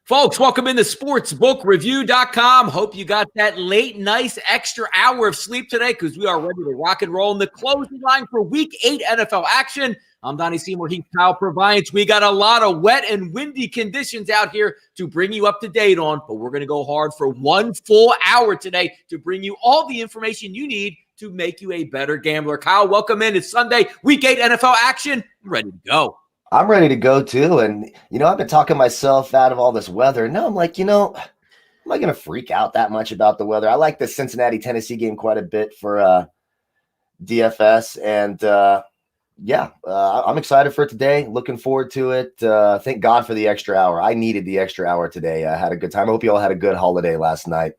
Folks, welcome into sportsbookreview.com. Hope you got that late, nice extra hour of sleep today because we are ready to rock and roll in the closing line for Week 8 NFL action. I'm Donnie Seymour, he's Kyle Purviance. We got a lot of wet and windy conditions out here to bring you up to date on, but we're going to go hard for 1 full hour today to bring you all the information you need to make you a better gambler. Kyle, welcome in. It's Sunday, Week 8 NFL action. I'm ready to go. I'm ready to go too. And, I've been talking myself out of all this weather. Now I'm like, am I going to freak out that much about the weather? I like the Cincinnati-Tennessee game quite a bit for DFS. And, I'm excited for today. Looking forward to it. Thank God for the extra hour. I needed the extra hour today. I had a good time. I hope you all had a good holiday last night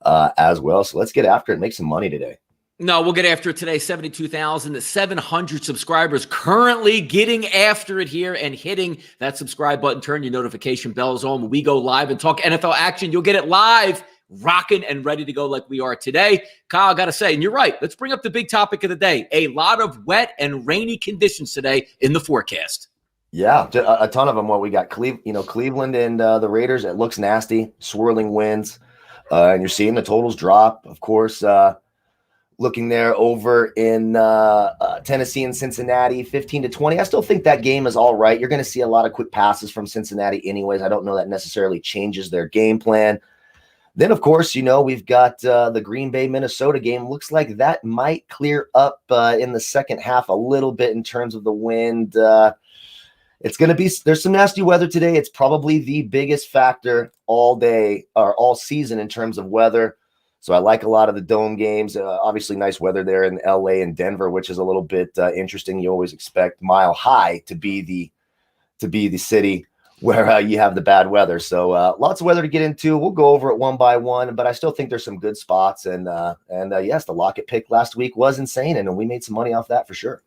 as well. So let's get after it and make some money today. No, we'll get after it today. 72,700 subscribers currently getting after it here and hitting that subscribe button. Turn your notification bells on when we go live and talk NFL action. You'll get it live, rocking and ready to go like we are today. Kyle, I got to say, and you're right, let's bring up the big topic of the day. A lot of wet and rainy conditions today in the forecast. Yeah, a ton of them. Well, we got Cleveland and the Raiders. It looks nasty, swirling winds. And you're seeing the totals drop, of course. Looking there over in Tennessee and Cincinnati, 15-20. I still think that game is all right. You're going to see a lot of quick passes from Cincinnati anyways. I don't know that necessarily changes their game plan. Then, of course, we've got the Green Bay-Minnesota game. Looks like that might clear up in the second half a little bit in terms of the wind. It's going to be – there's some nasty weather today. It's probably the biggest factor all day or all season in terms of weather. So I like a lot of the dome games. Obviously, nice weather there in LA and Denver, which is a little bit interesting. You always expect Mile High to be the city where you have the bad weather. So lots of weather to get into. We'll go over it one by one, but I still think there's some good spots. And yes, the Lockett pick last week was insane, and we made some money off that for sure.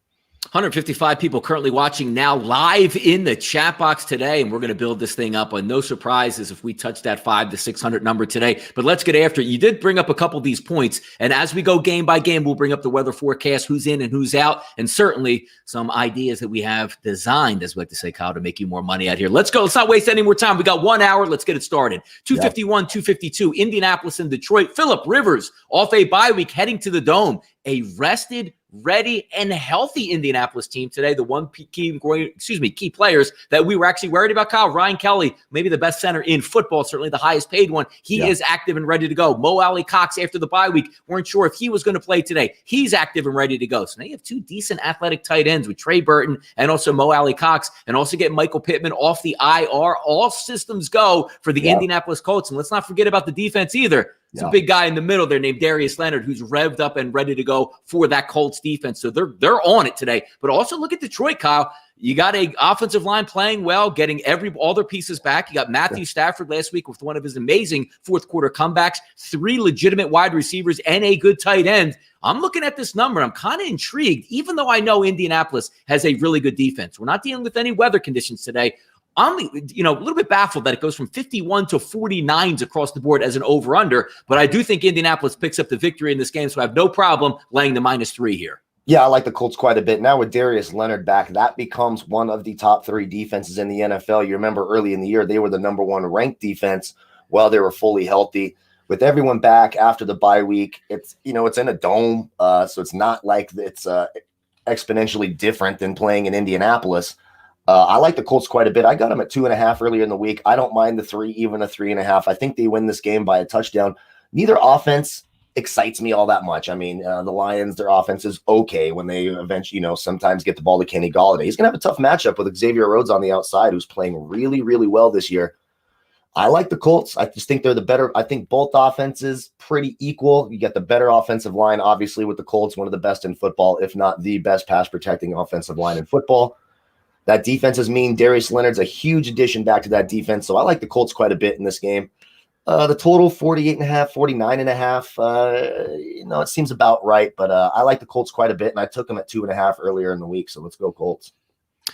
155 people currently watching now live in the chat box today, and we're going to build this thing up on no surprises if we touch that 500 to 600 number today. But let's get after it. You did bring up a couple of these points, and as we go game by game, we'll bring up the weather forecast, who's in and who's out, and certainly some ideas that we have designed, as we like to say, Kyle, to make you more money out here. Let's go. Let's not waste any more time. We got 1 hour. Let's get it started. 251, 252, Indianapolis and Detroit. Phillip Rivers off a bye week heading to the Dome. A rested, ready, and healthy Indianapolis team today. The one key players that we were actually worried about, Kyle, Ryan Kelly, maybe the best center in football, certainly the highest paid one. He is active and ready to go. Mo Alley-Cox after the bye week, weren't sure if he was going to play today. He's active and ready to go. So now you have two decent athletic tight ends with Trey Burton and also Mo Alley-Cox, and also get Michael Pittman off the IR. All systems go for the Indianapolis Colts. And let's not forget about the defense either. It's a big guy in the middle there named Darius Leonard, who's revved up and ready to go for that Colts defense. So they're on it today. But also look at Detroit, Kyle. You got an offensive line playing well, getting all their pieces back. You got Matthew Stafford last week with one of his amazing fourth quarter comebacks, 3 legitimate wide receivers, and a good tight end. I'm looking at this number. I'm kind of intrigued, even though I know Indianapolis has a really good defense. We're not dealing with any weather conditions today. I'm a little bit baffled that it goes from 51 to 49s across the board as an over-under, but I do think Indianapolis picks up the victory in this game, so I have no problem laying the -3 here. Yeah, I like the Colts quite a bit. Now with Darius Leonard back, that becomes one of the top 3 defenses in the NFL. You remember early in the year, they were the number 1 ranked defense while they were fully healthy. With everyone back after the bye week, it's in a dome, so it's not like it's exponentially different than playing in Indianapolis. I like the Colts quite a bit. I got them at 2.5 earlier in the week. I don't mind the 3, even a 3.5. I think they win this game by a touchdown. Neither offense excites me all that much. I mean, the Lions, their offense is okay when they eventually, sometimes get the ball to Kenny Golladay. He's going to have a tough matchup with Xavier Rhodes on the outside, who's playing really, really well this year. I like the Colts. I just think they're the better. I think both offenses pretty equal. You get the better offensive line, obviously, with the Colts, one of the best in football, if not the best pass protecting offensive line in football. That defense is mean. Darius Leonard's a huge addition back to that defense. So I like the Colts quite a bit in this game. The total 48.5, 49.5. It seems about right, but I like the Colts quite a bit, and I took them at 2.5 earlier in the week. So let's go Colts.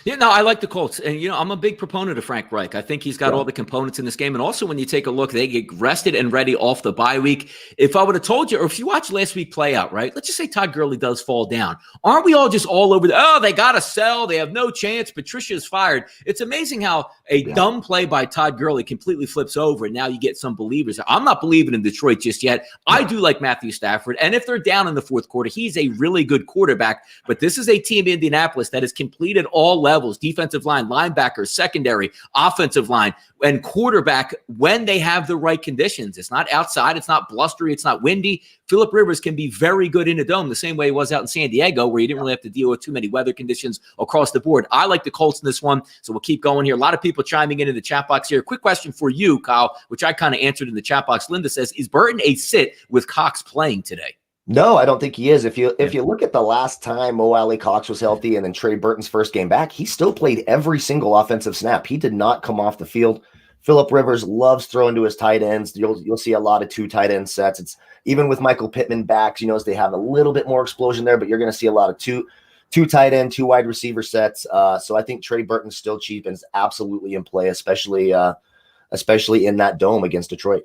Yeah, no, I like the Colts. And, I'm a big proponent of Frank Reich. I think he's got Yeah. all the components in this game. And also, when you take a look, they get rested and ready off the bye week. If I would have told you, or if you watch last week play out, right, let's just say Todd Gurley does fall down. Aren't we all just all over they got to sell. They have no chance. Patricia's fired. It's amazing how a dumb play by Todd Gurley completely flips over. And now you get some believers. I'm not believing in Detroit just yet. I do like Matthew Stafford. And if they're down in the fourth quarter, he's a really good quarterback. But this is a team, Indianapolis, that has completed all levels, defensive line, linebackers, secondary, offensive line, and quarterback when they have the right conditions. It's not outside. It's not blustery. It's not windy. Phillip Rivers can be very good in a dome the same way he was out in San Diego, where he didn't really have to deal with too many weather conditions across the board. I like the Colts in this one, so we'll keep going here. A lot of people chiming in the chat box here. Quick question for you, Kyle, which I kind of answered in the chat box. Linda says, is Burton a sit with Cox playing today? No, I don't think he is. If you look at the last time Mo Alley Cox was healthy and then Trey Burton's first game back, he still played every single offensive snap. He did not come off the field. Phillip Rivers loves throwing to his tight ends. You'll see a lot of 2 tight end sets. It's even with Michael Pittman backs, as they have a little bit more explosion there, but you're going to see a lot of two tight end, 2 wide receiver sets. So I think Trey Burton's still cheap and is absolutely in play, especially in that dome against Detroit.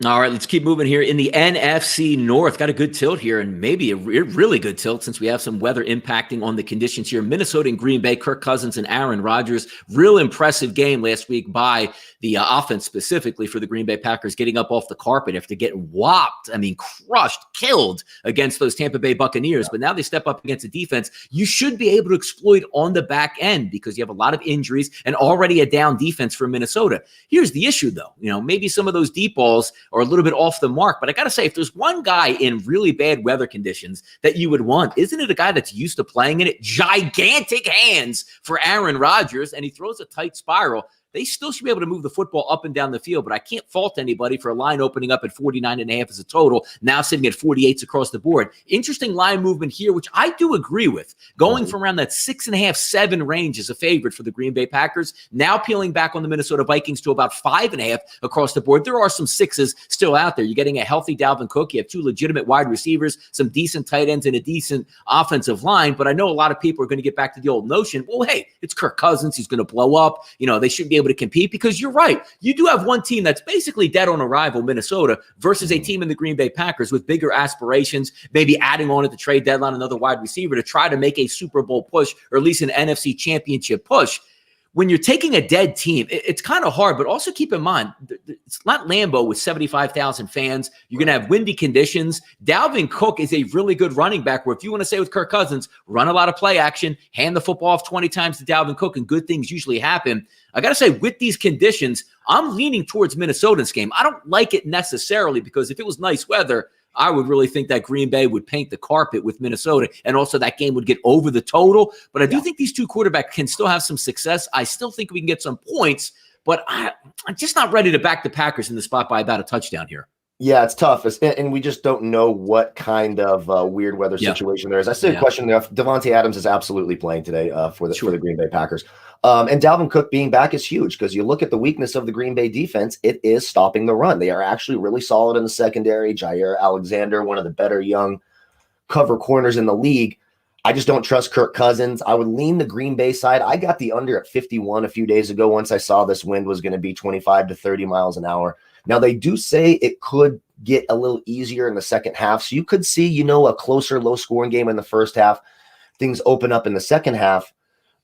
All right, let's keep moving here. In the NFC North, got a good tilt here, and maybe a really good tilt since we have some weather impacting on the conditions here. Minnesota and Green Bay, Kirk Cousins and Aaron Rodgers. Real impressive game last week by the offense, specifically for the Green Bay Packers, getting up off the carpet after getting whopped, crushed, killed against those Tampa Bay Buccaneers. But now they step up against a defense you should be able to exploit on the back end because you have a lot of injuries and already a down defense for Minnesota. Here's the issue, though. Maybe some of those deep balls are a little bit off the mark. But I got to say, if there's one guy in really bad weather conditions that you would want, isn't it a guy that's used to playing in it? Gigantic hands for Aaron Rodgers, and he throws a tight spiral. They still should be able to move the football up and down the field, but I can't fault anybody for a line opening up at 49.5 as a total, now sitting at 48s across the board. Interesting line movement here, which I do agree with. Going from around that 6.5, 7 range is a favorite for the Green Bay Packers. Now peeling back on the Minnesota Vikings to about 5.5 across the board. There are some 6s still out there. You're getting a healthy Dalvin Cook. You have 2 legitimate wide receivers, some decent tight ends, and a decent offensive line. But I know a lot of people are going to get back to the old notion, well, hey, it's Kirk Cousins. He's going to blow up. They should be able to compete, because you're right. You do have one team that's basically dead on arrival, Minnesota, versus a team in the Green Bay Packers with bigger aspirations, maybe adding on at the trade deadline another wide receiver to try to make a Super Bowl push or at least an NFC championship push. When you're taking a dead team, it's kind of hard, but also keep in mind, it's not Lambeau with 75,000 fans. You're going to have windy conditions. Dalvin Cook is a really good running back where if you want to say with Kirk Cousins, run a lot of play action, hand the football off 20 times to Dalvin Cook, and good things usually happen. I got to say, with these conditions, I'm leaning towards Minnesota's game. I don't like it necessarily because if it was nice weather, I would really think that Green Bay would paint the carpet with Minnesota, and also that game would get over the total. But I do think these 2 quarterbacks can still have some success. I still think we can get some points, but I'm just not ready to back the Packers in the spot by about a touchdown here. Yeah, it's tough, and we just don't know what kind of weird weather situation there is. I see a question there. Devontae Adams is absolutely playing today for the Green Bay Packers. And Dalvin Cook being back is huge because you look at the weakness of the Green Bay defense, it is stopping the run. They are actually really solid in the secondary. Jair Alexander, one of the better young cover corners in the league. I just don't trust Kirk Cousins. I would lean the Green Bay side. I got the under at 51 a few days ago once I saw this wind was going to be 25 to 30 miles an hour. Now, they do say it could get a little easier in the second half. So you could see, a closer, low-scoring game in the first half. Things open up in the second half.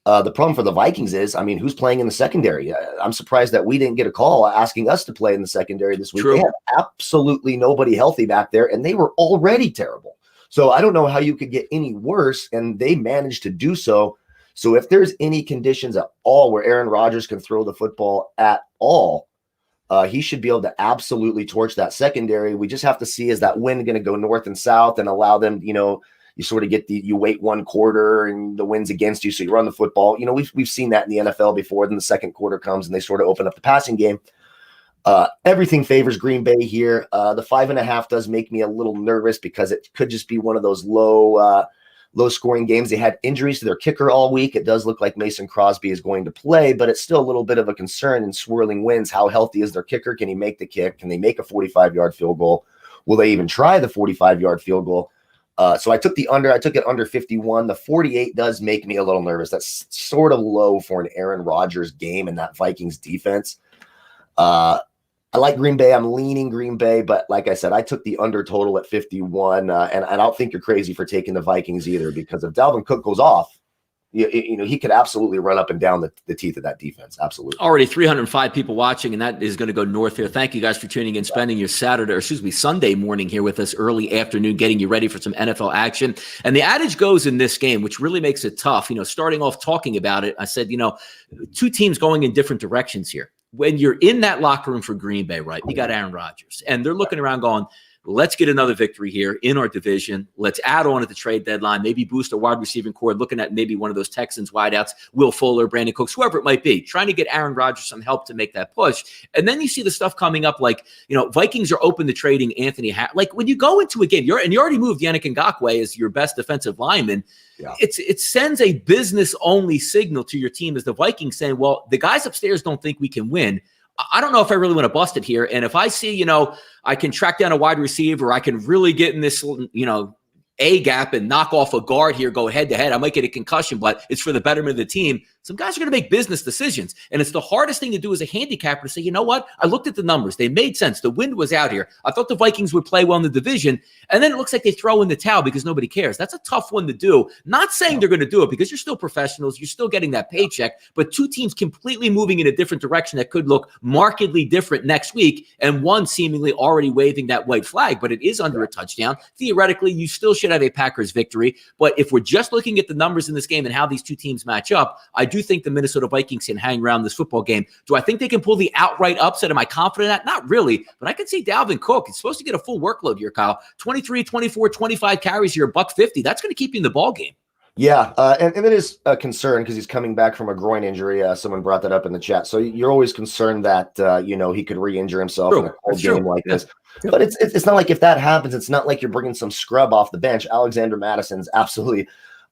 The problem for the Vikings is, who's playing in the secondary? I'm surprised that we didn't get a call asking us to play in the secondary this week. True. They had absolutely nobody healthy back there, and they were already terrible. So I don't know how you could get any worse, and they managed to do so. So if there's any conditions at all where Aaron Rodgers can throw the football at all, he should be able to absolutely torch that secondary. We just have to see, is that wind going to go north and south and allow them, you sort of get you wait one quarter and the wind's against you, so you run the football. We've seen that in the NFL before. Then the second quarter comes and they sort of open up the passing game. Everything favors Green Bay here. The 5.5 does make me a little nervous because it could just be one of those low-scoring games. They had injuries to their kicker all week. It does look like Mason Crosby is going to play, but it's still a little bit of a concern in swirling winds. How healthy is their kicker? Can he make the kick? Can they make a 45-yard field goal? Will they even try the 45-yard field goal? So I took the under. I took it under 51. The 48 does make me a little nervous. That's sort of low for an Aaron Rodgers game in that Vikings defense. I like Green Bay. I'm leaning Green Bay, but like I said, I took the under total at 51, and I don't think you're crazy for taking the Vikings either, because if Dalvin Cook goes off, you know, he could absolutely run up and down the teeth of that defense. Absolutely. Already 305 people watching, and that is going to go north here. Thank you guys for tuning in, spending your Sunday morning here with us, early afternoon, getting you ready for some NFL action. And the adage goes in this game, which really makes it tough. You know, starting off talking about it, I said, you know, two teams going in different directions here. When you're in that locker room for Green Bay, right, you got Aaron Rodgers, and they're looking around going, let's get another victory here in our division. Let's add on at the trade deadline, maybe boost our wide receiving core, looking at maybe one of those Texans wideouts, Will Fuller, Brandon Cooks, whoever it might be, trying to get Aaron Rodgers some help to make that push. And then you see the stuff coming up like, you know, Vikings are open to trading Anthony. Like when you go into a game, you already moved Yannick Ngakoue as your best defensive lineman. Yeah. It sends a business-only signal to your team as the Vikings saying, well, the guys upstairs don't think we can win. I don't know if I really want to bust it here. And if I see, you know, I can track down a wide receiver, I can really get in this, you know, A gap and knock off a guard here, go head to head. I might get a concussion, but it's for the betterment of the team. Some guys are going to make business decisions. And it's the hardest thing to do as a handicapper to say, you know what? I looked at the numbers. They made sense. The wind was out here. I thought the Vikings would play well in the division. And then it looks like they throw in the towel because nobody cares. That's a tough one to do. Not saying they're going to do it because you're still professionals. You're still getting that paycheck. But two teams completely moving in a different direction that could look markedly different next week. And one seemingly already waving that white flag, but it is under a touchdown. Theoretically, you still should have a Packers victory. But if we're just looking at the numbers in this game and how these two teams match up, I do think the Minnesota Vikings can hang around this football game. Do I think they can pull the outright upset? Am I confident in that? Not really, but I can see Dalvin Cook. He's supposed to get a full workload here, Kyle. 23, 24, 25 carries here, $150. That's going to keep you in the ball game. Yeah, and it is a concern because he's coming back from a groin injury. Someone brought that up in the chat. So you're always concerned that, you know, he could re-injure himself in a cold game like this. But it's not like if that happens, it's not like you're bringing some scrub off the bench. Alexander Madison's absolutely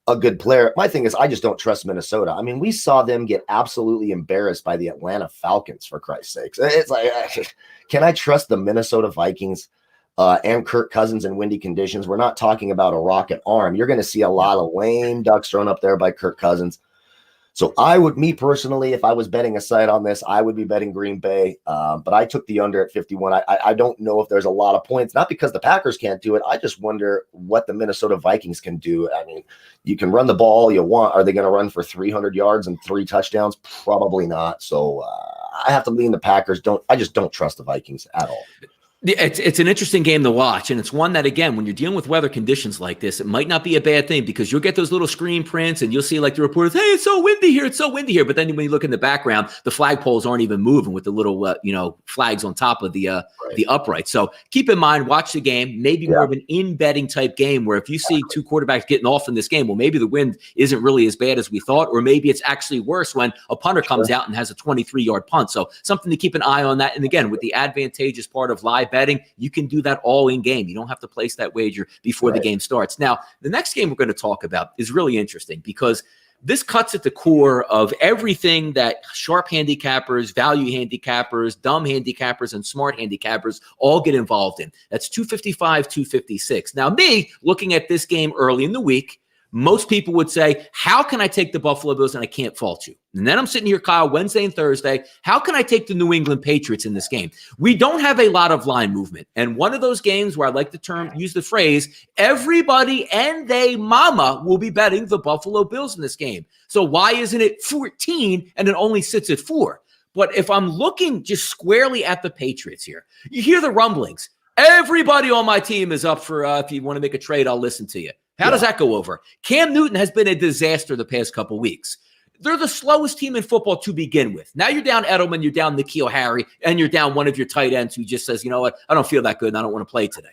a good player. My thing is, I just don't trust Minnesota. I mean, we saw them get absolutely embarrassed by the Atlanta Falcons, for Christ's sakes. It's like, can I trust the Minnesota Vikings and Kirk Cousins in windy conditions? We're not talking about a rocket arm. You're going to see a lot of lame ducks thrown up there by Kirk Cousins. So me personally, if I was betting a side on this, I would be betting Green Bay. But I took the under at 51. I don't know if there's a lot of points, not because the Packers can't do it. I just wonder what the Minnesota Vikings can do. I mean, you can run the ball all you want. Are they going to run for 300 yards and 3 touchdowns? Probably not. So I have to lean the Packers. I just don't trust the Vikings at all. It's an interesting game to watch, and it's one that, again, when you're dealing with weather conditions like this, it might not be a bad thing because you'll get those little screen prints and you'll see like the reporters, hey, it's so windy here, it's so windy here. But then when you look in the background, the flagpoles aren't even moving with the little, flags on top of the upright. So keep in mind, watch the game, maybe more of an in-betting type game where if you see two quarterbacks getting off in this game, well, maybe the wind isn't really as bad as we thought, or maybe it's actually worse when a punter comes out and has a 23-yard punt. So something to keep an eye on that. And again, with the advantageous part of live betting, you can do that all in game. You don't have to place that wager before the game starts. Now, the next game we're going to talk about is really interesting because this cuts at the core of everything that sharp handicappers, value handicappers, dumb handicappers, and smart handicappers all get involved in. That's 255, 256. Now, me, looking at this game early in the week, most people would say, how can I take the Buffalo Bills and I can't fault you? And then I'm sitting here, Kyle, Wednesday and Thursday. How can I take the New England Patriots in this game? We don't have a lot of line movement. And one of those games where I like to use the phrase, everybody and they mama will be betting the Buffalo Bills in this game. So why isn't it 14 and it only sits at 4? But if I'm looking just squarely at the Patriots here, you hear the rumblings. Everybody on my team is up for, if you want to make a trade, I'll listen to you. How does that go over? Cam Newton has been a disaster the past couple weeks. They're the slowest team in football to begin with. Now you're down Edelman, you're down N'Keal Harry, and you're down one of your tight ends who just says, you know what, I don't feel that good and I don't want to play today.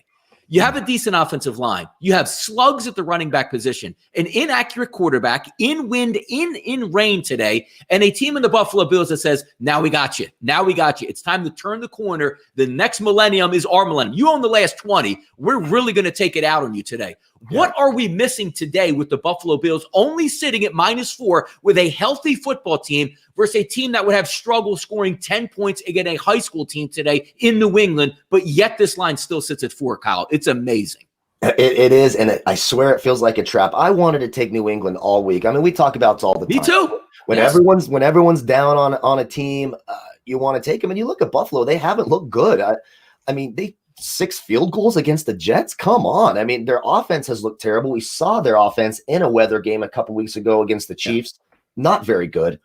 You have a decent offensive line. You have slugs at the running back position, an inaccurate quarterback, in wind, in rain today, and a team in the Buffalo Bills that says, now we got you. Now we got you. It's time to turn the corner. The next millennium is our millennium. You own the last 20. We're really going to take it out on you today. What are we missing today with the Buffalo Bills only sitting at -4 with a healthy football team versus a team that would have struggled scoring 10 points against a high school team today in New England, but yet this line still sits at 4, Kyle? It's amazing. It is, and I swear it feels like a trap. I wanted to take New England all week. I mean, we talk about it all the Me time. too. When Yes. everyone's down on a team, you want to take them. And you look at Buffalo; they haven't looked good. I mean, they 6 field goals against the Jets. Come on! I mean, their offense has looked terrible. We saw their offense in a weather game a couple weeks ago against the Chiefs. Not very good.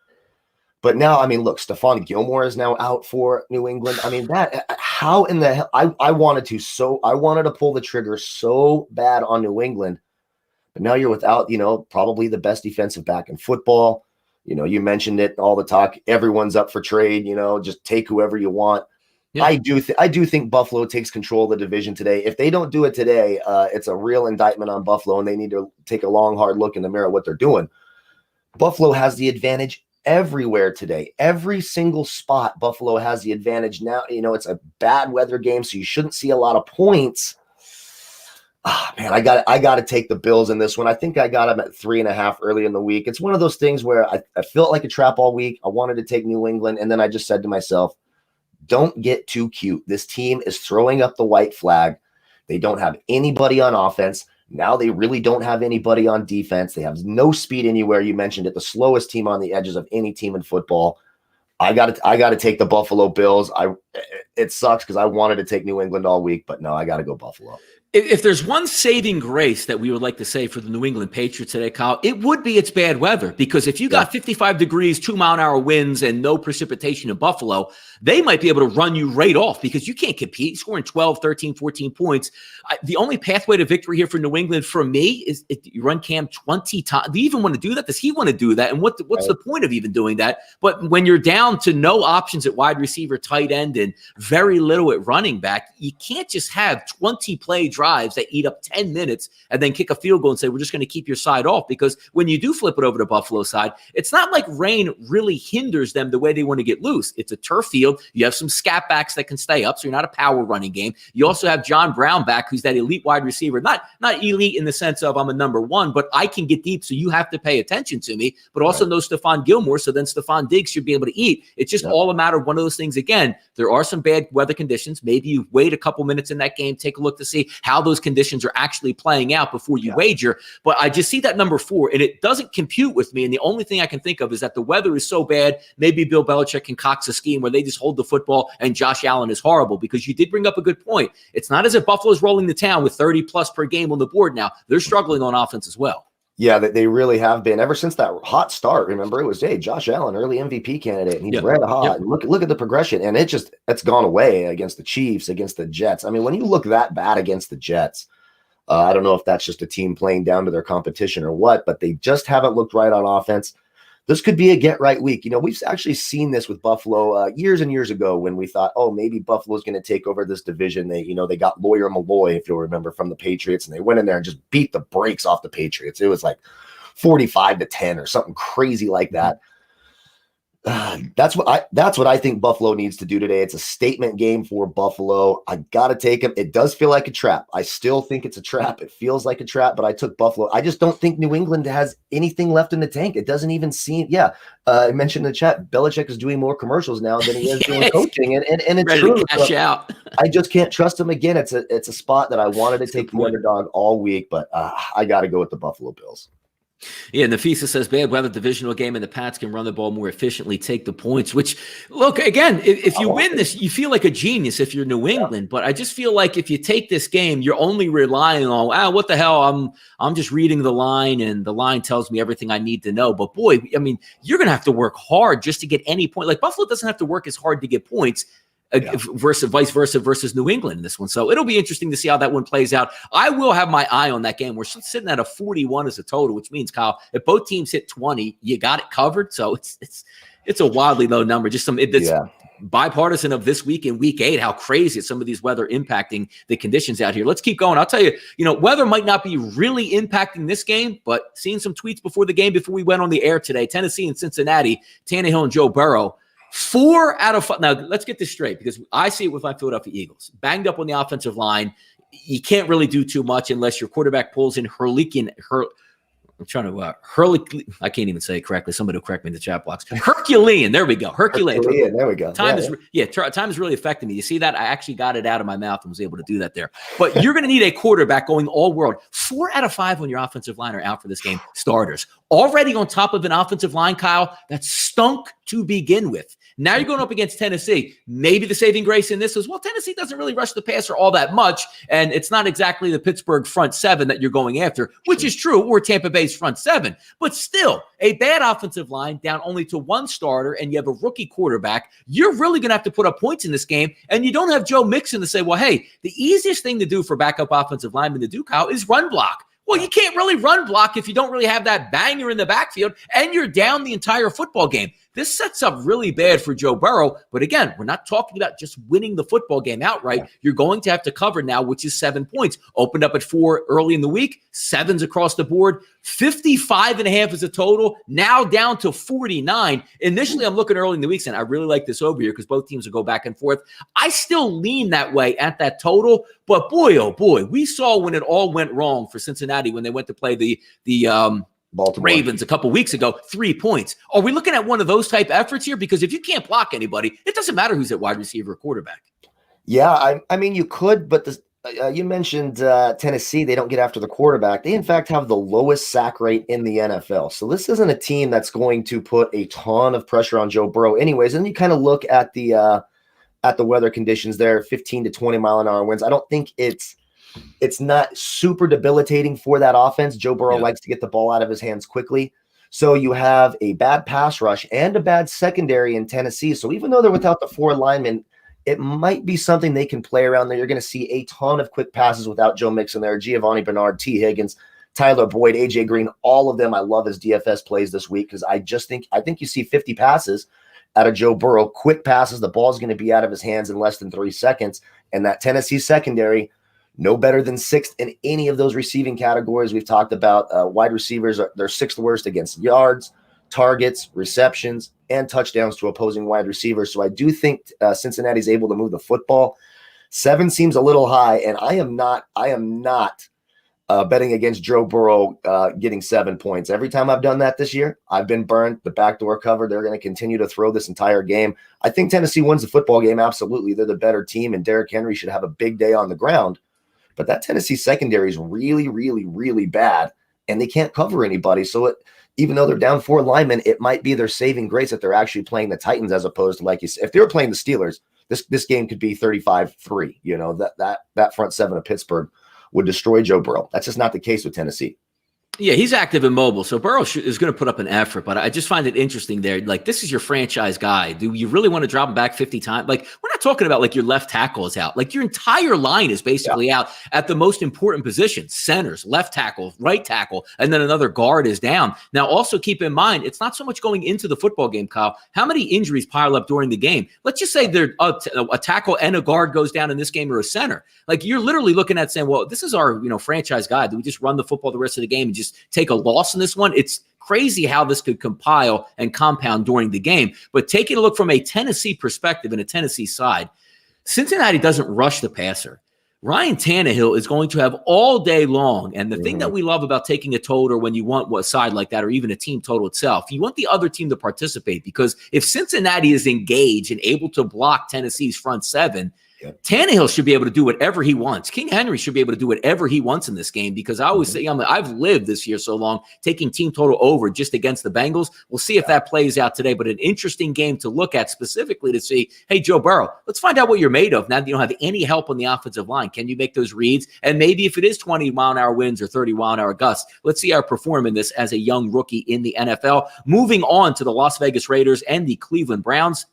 But now, I mean, look, Stephon Gilmore is now out for New England. I mean, that how in the hell I wanted to pull the trigger so bad on New England, but now you're without, probably the best defensive back in football. You mentioned it, all the talk. Everyone's up for trade. Just take whoever you want. Yeah. I do think Buffalo takes control of the division today. If they don't do it today, it's a real indictment on Buffalo, and they need to take a long, hard look in the mirror at what they're doing. Buffalo has the advantage everywhere today. Every single spot, Buffalo has the advantage now. It's a bad weather game, so you shouldn't see a lot of points. Man, I got to take the Bills in this one. I think I got them at 3.5 early in the week. It's one of those things where I felt like a trap all week. I wanted to take New England, and then I just said to myself, don't get too cute. This team is throwing up the white flag. They don't have anybody on offense. Now they really don't have anybody on defense. They have no speed anywhere. You mentioned it, the slowest team on the edges of any team in football. I got to take the Buffalo Bills. It sucks because I wanted to take New England all week, but no, I got to go Buffalo. If there's one saving grace that we would like to say for the New England Patriots today, Kyle, it would be it's bad weather. Because if you got 55 degrees, 2-mile-an-hour winds, and no precipitation in Buffalo, they might be able to run you right off because you can't compete. Scoring 12, 13, 14 points. The only pathway to victory here for New England, for me, is if you run Cam 20 times. Do you even want to do that? Does he want to do that? And what's the point of even doing that? But when you're down to no options at wide receiver, tight end, and very little at running back, you can't just have 20 play drives that eat up 10 minutes and then kick a field goal and say, we're just going to keep your side off. Because when you do flip it over to Buffalo side, it's not like rain really hinders them the way they want to get loose. It's a turf field. You have some scat backs that can stay up, so you're not a power running game. You also have John Brown back, who's that elite wide receiver. Not elite in the sense of I'm a number one, but I can get deep, so you have to pay attention to me. But also no Stephon Gilmore, so then Stephon Diggs should be able to eat. It's just all a matter of one of those things. Again, there are some bad weather conditions. Maybe you wait a couple minutes in that game, take a look to see how those conditions are actually playing out before you wager. But I just see that number 4, and it doesn't compute with me. And the only thing I can think of is that the weather is so bad, maybe Bill Belichick concocts a scheme where they just hold the football and Josh Allen is horrible. Because you did bring up a good point. It's not as if Buffalo's rolling the town with 30 plus per game on the board now. They're struggling on offense as well. Yeah, they really have been ever since that hot start. Remember, it was, hey, Josh Allen, early MVP candidate, and he's red hot. And look at the progression, and it's gone away against the Chiefs, against the Jets. I mean, when you look that bad against the Jets, I don't know if that's just a team playing down to their competition or what, but they just haven't looked right on offense. This could be a get-right week. We've actually seen this with Buffalo years and years ago when we thought, oh, maybe Buffalo's going to take over this division. They got Lawyer Malloy, if you'll remember, from the Patriots, and they went in there and just beat the brakes off the Patriots. It was like 45-10 or something crazy like that. That's what I think Buffalo needs to do today. It's a statement game for Buffalo. I got to take them. It does feel like a trap. I still think it's a trap. It feels like a trap, but I took Buffalo. I just don't think New England has anything left in the tank. It doesn't even seem. I mentioned in the chat, Belichick is doing more commercials now than he is doing coaching, and it's ready true. To cash out. I just can't trust him again. It's a spot that I wanted to take the underdog all week, but I got to go with the Buffalo Bills. Yeah, Nafisa says bad weather divisional game and the Pats can run the ball more efficiently, take the points, which, look, again, if you win this, you feel like a genius if you're New England. But I just feel like if you take this game, you're only relying on, what the hell, I'm just reading the line and the line tells me everything I need to know. But boy, I mean, you're going to have to work hard just to get any point. Like Buffalo doesn't have to work as hard to get points. Versus vice versa versus New England in this one. So it'll be interesting to see how that one plays out. I will have my eye on that game. We're sitting at a 41 as a total, which means, Kyle, if both teams hit 20, you got it covered. So it's a wildly low number. Just it's bipartisan of this week in week 8, how crazy is some of these weather impacting the conditions out here. Let's keep going. I'll tell you, weather might not be really impacting this game, but seeing some tweets before the game, before we went on the air today, Tennessee and Cincinnati, Tannehill and Joe Burrow, 4 out of 5. Now, let's get this straight because I see it with my Philadelphia Eagles. Banged up on the offensive line. You can't really do too much unless your quarterback pulls in I'm trying to I can't even say it correctly. Somebody will correct me in the chat box. Herculean. There we go. Herculean. There we go. Time is really affecting me. You see that? I actually got it out of my mouth and was able to do that there. But you're going to need a quarterback going all world. 4 out of 5 on your offensive line are out for this game. Starters. Already on top of an offensive line, Kyle, that stunk to begin with. Now you're going up against Tennessee. Maybe the saving grace in this is, well, Tennessee doesn't really rush the passer all that much, and it's not exactly the Pittsburgh front 7 that you're going after, which is true, or Tampa Bay's front 7. But still, a bad offensive line down only to 1 starter, and you have a rookie quarterback. You're really going to have to put up points in this game, and you don't have Joe Mixon to say, well, hey, the easiest thing to do for backup offensive linemen to do, Kyle, is run block. Well, you can't really run block if you don't really have that banger in the backfield, and you're down the entire football game. This sets up really bad for Joe Burrow. But again, we're not talking about just winning the football game outright. Yeah. You're going to have to cover now, which is 7 points. Opened up at 4 early in the week, 7s across the board. 55.5 is a total, now down to 49. Initially, I'm looking early in the week saying I really like this over here because both teams will go back and forth. I still lean that way at that total. But boy, oh boy, we saw when it all went wrong for Cincinnati when they went to play the Baltimore Ravens a couple weeks ago, 3 points. Are we looking at one of those type efforts here? Because if you can't block anybody, it doesn't matter who's at wide receiver or quarterback. Yeah, I mean, you could, but you mentioned Tennessee. They don't get after the quarterback. They, in fact, have the lowest sack rate in the NFL. So this isn't a team that's going to put a ton of pressure on Joe Burrow anyways. And you kind of look at the weather conditions there, 15 to 20 mile an hour winds. I don't think it's not super debilitating for that offense. Joe Burrow likes to get the ball out of his hands quickly. So you have a bad pass rush and a bad secondary in Tennessee. So even though they're without the 4 linemen, it might be something they can play around there. You're going to see a ton of quick passes without Joe Mixon there. Giovanni Bernard, T. Higgins, Tyler Boyd, A.J. Green, all of them. I love his DFS plays this week because I think you see 50 passes out of Joe Burrow, quick passes. The ball's going to be out of his hands in less than 3 seconds. And that Tennessee secondary, no better than 6th in any of those receiving categories we've talked about. Wide receivers, they're 6th worst against yards, targets, receptions, and touchdowns to opposing wide receivers. So I do think Cincinnati's able to move the football. 7 seems a little high, and I am not betting against Joe Burrow getting 7 points. Every time I've done that this year, I've been burned. The backdoor cover, they're going to continue to throw this entire game. I think Tennessee wins the football game. Absolutely. They're the better team, and Derrick Henry should have a big day on the ground. But that Tennessee secondary is really, really, really bad, and they can't cover anybody. So even though they're down 4 linemen, it might be their saving grace that they're actually playing the Titans as opposed to, like you said, if they were playing the Steelers, this game could be 35-3. You know, that front 7 of Pittsburgh would destroy Joe Burrow. That's just not the case with Tennessee. Yeah, he's active and mobile, so Burrow is going to put up an effort, but I just find it interesting there. Like, this is your franchise guy. Do you really want to drop him back 50 times? Like, we're not talking about, like, your left tackle is out. Like, your entire line is basically out at the most important position. Centers, left tackle, right tackle, and then another guard is down. Now, also keep in mind, it's not so much going into the football game, Kyle. How many injuries pile up during the game? Let's just say a tackle and a guard goes down in this game, or a center. Like, you're literally looking at saying, well, this is our, franchise guy. Do we just run the football the rest of the game and just take a loss in this one? It's crazy how this could compile and compound during the game. But taking a look from a Tennessee perspective and a Tennessee side, Cincinnati doesn't rush the passer. Ryan Tannehill is going to have all day long. And the thing that we love about taking a total when you want a side like that, or even a team total itself, you want the other team to participate, because if Cincinnati is engaged and able to block Tennessee's front 7, Tannehill should be able to do whatever he wants. King Henry should be able to do whatever he wants in this game, because I always say, I've lived this year so long taking team total over just against the Bengals. We'll see if that plays out today, but an interesting game to look at specifically to see, hey, Joe Burrow, let's find out what you're made of now that you don't have any help on the offensive line. Can you make those reads? And maybe if it is 20-mile-an-hour winds or 30-mile-an-hour gusts, let's see how I perform in this as a young rookie in the NFL. Moving on to the Las Vegas Raiders and the Cleveland Browns.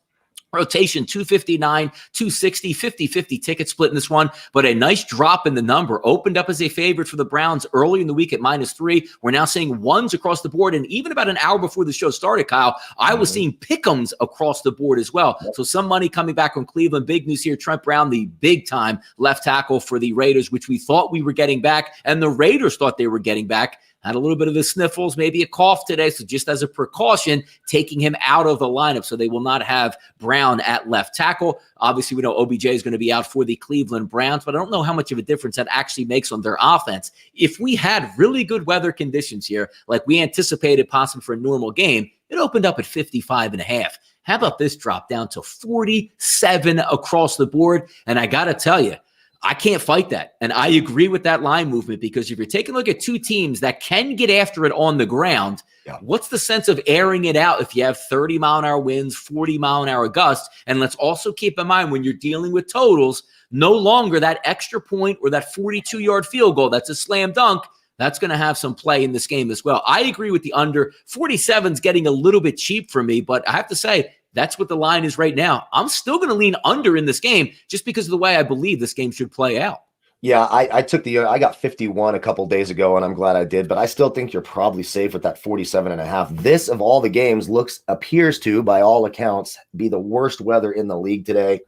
Rotation 259, 260, 50-50 ticket split in this one, but a nice drop in the number. Opened up as a favorite for the Browns early in the week at -3. We're now seeing 1s across the board, and even about an hour before the show started, Kyle, I was seeing pick'ems across the board as well. So some money coming back from Cleveland. Big news here, Trent Brown, the big-time left tackle for the Raiders, which we thought we were getting back, and the Raiders thought they were getting back. had a little bit of the sniffles, maybe a cough today. So just as a precaution, taking him out of the lineup so they will not have Brown at left tackle. Obviously, we know OBJ is going to be out for the Cleveland Browns, but I don't know how much of a difference that actually makes on their offense. If we had really good weather conditions here, like we anticipated possibly for a normal game, it opened up at 55.5. How about this drop down to 47 across the board? And I got to tell you, I can't fight that. And I agree with that line movement, because if you're taking a look at two teams that can get after it on the ground, what's the sense of airing it out if you have 30-mile-an-hour winds, 40-mile-an-hour gusts? And let's also keep in mind, when you're dealing with totals, no longer that extra point or that 42-yard field goal that's a slam dunk. That's going to have some play in this game as well. I agree with the under. 47's getting a little bit cheap for me, but I have to say, that's what the line is right now. I'm still going to lean under in this game just because of the way I believe this game should play out. Yeah, I got 51 a couple days ago, and I'm glad I did, but I still think you're probably safe with that 47.5. This, of all the games, appears to, by all accounts, be the worst weather in the league today.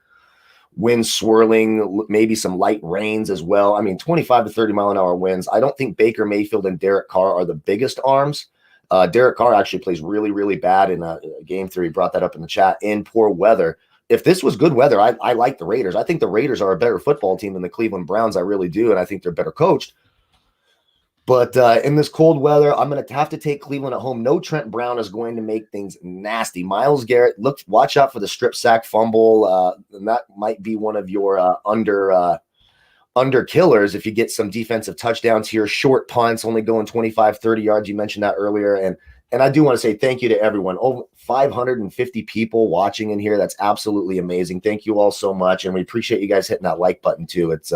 Winds swirling, maybe some light rains as well. I mean, 25 to 30-mile-an-hour winds. I don't think Baker Mayfield and Derek Carr are the biggest arms. Derek Carr actually plays really, really bad in game 3. Brought that up in the chat, in poor weather. If this was good weather, I like the Raiders. I think the Raiders are a better football team than the Cleveland Browns. I really do, and I think they're better coached. But in this cold weather, I'm going to have to take Cleveland at home. No Trent Brown is going to make things nasty. Myles Garrett, watch out for the strip sack fumble. And that might be one of your under killers if you get some defensive touchdowns here. Short punts, only going 25, 30 yards. You mentioned that earlier. And I do want to say thank you to everyone. Over 550 people watching in here. That's absolutely amazing. Thank you all so much. And we appreciate you guys hitting that like button too. It's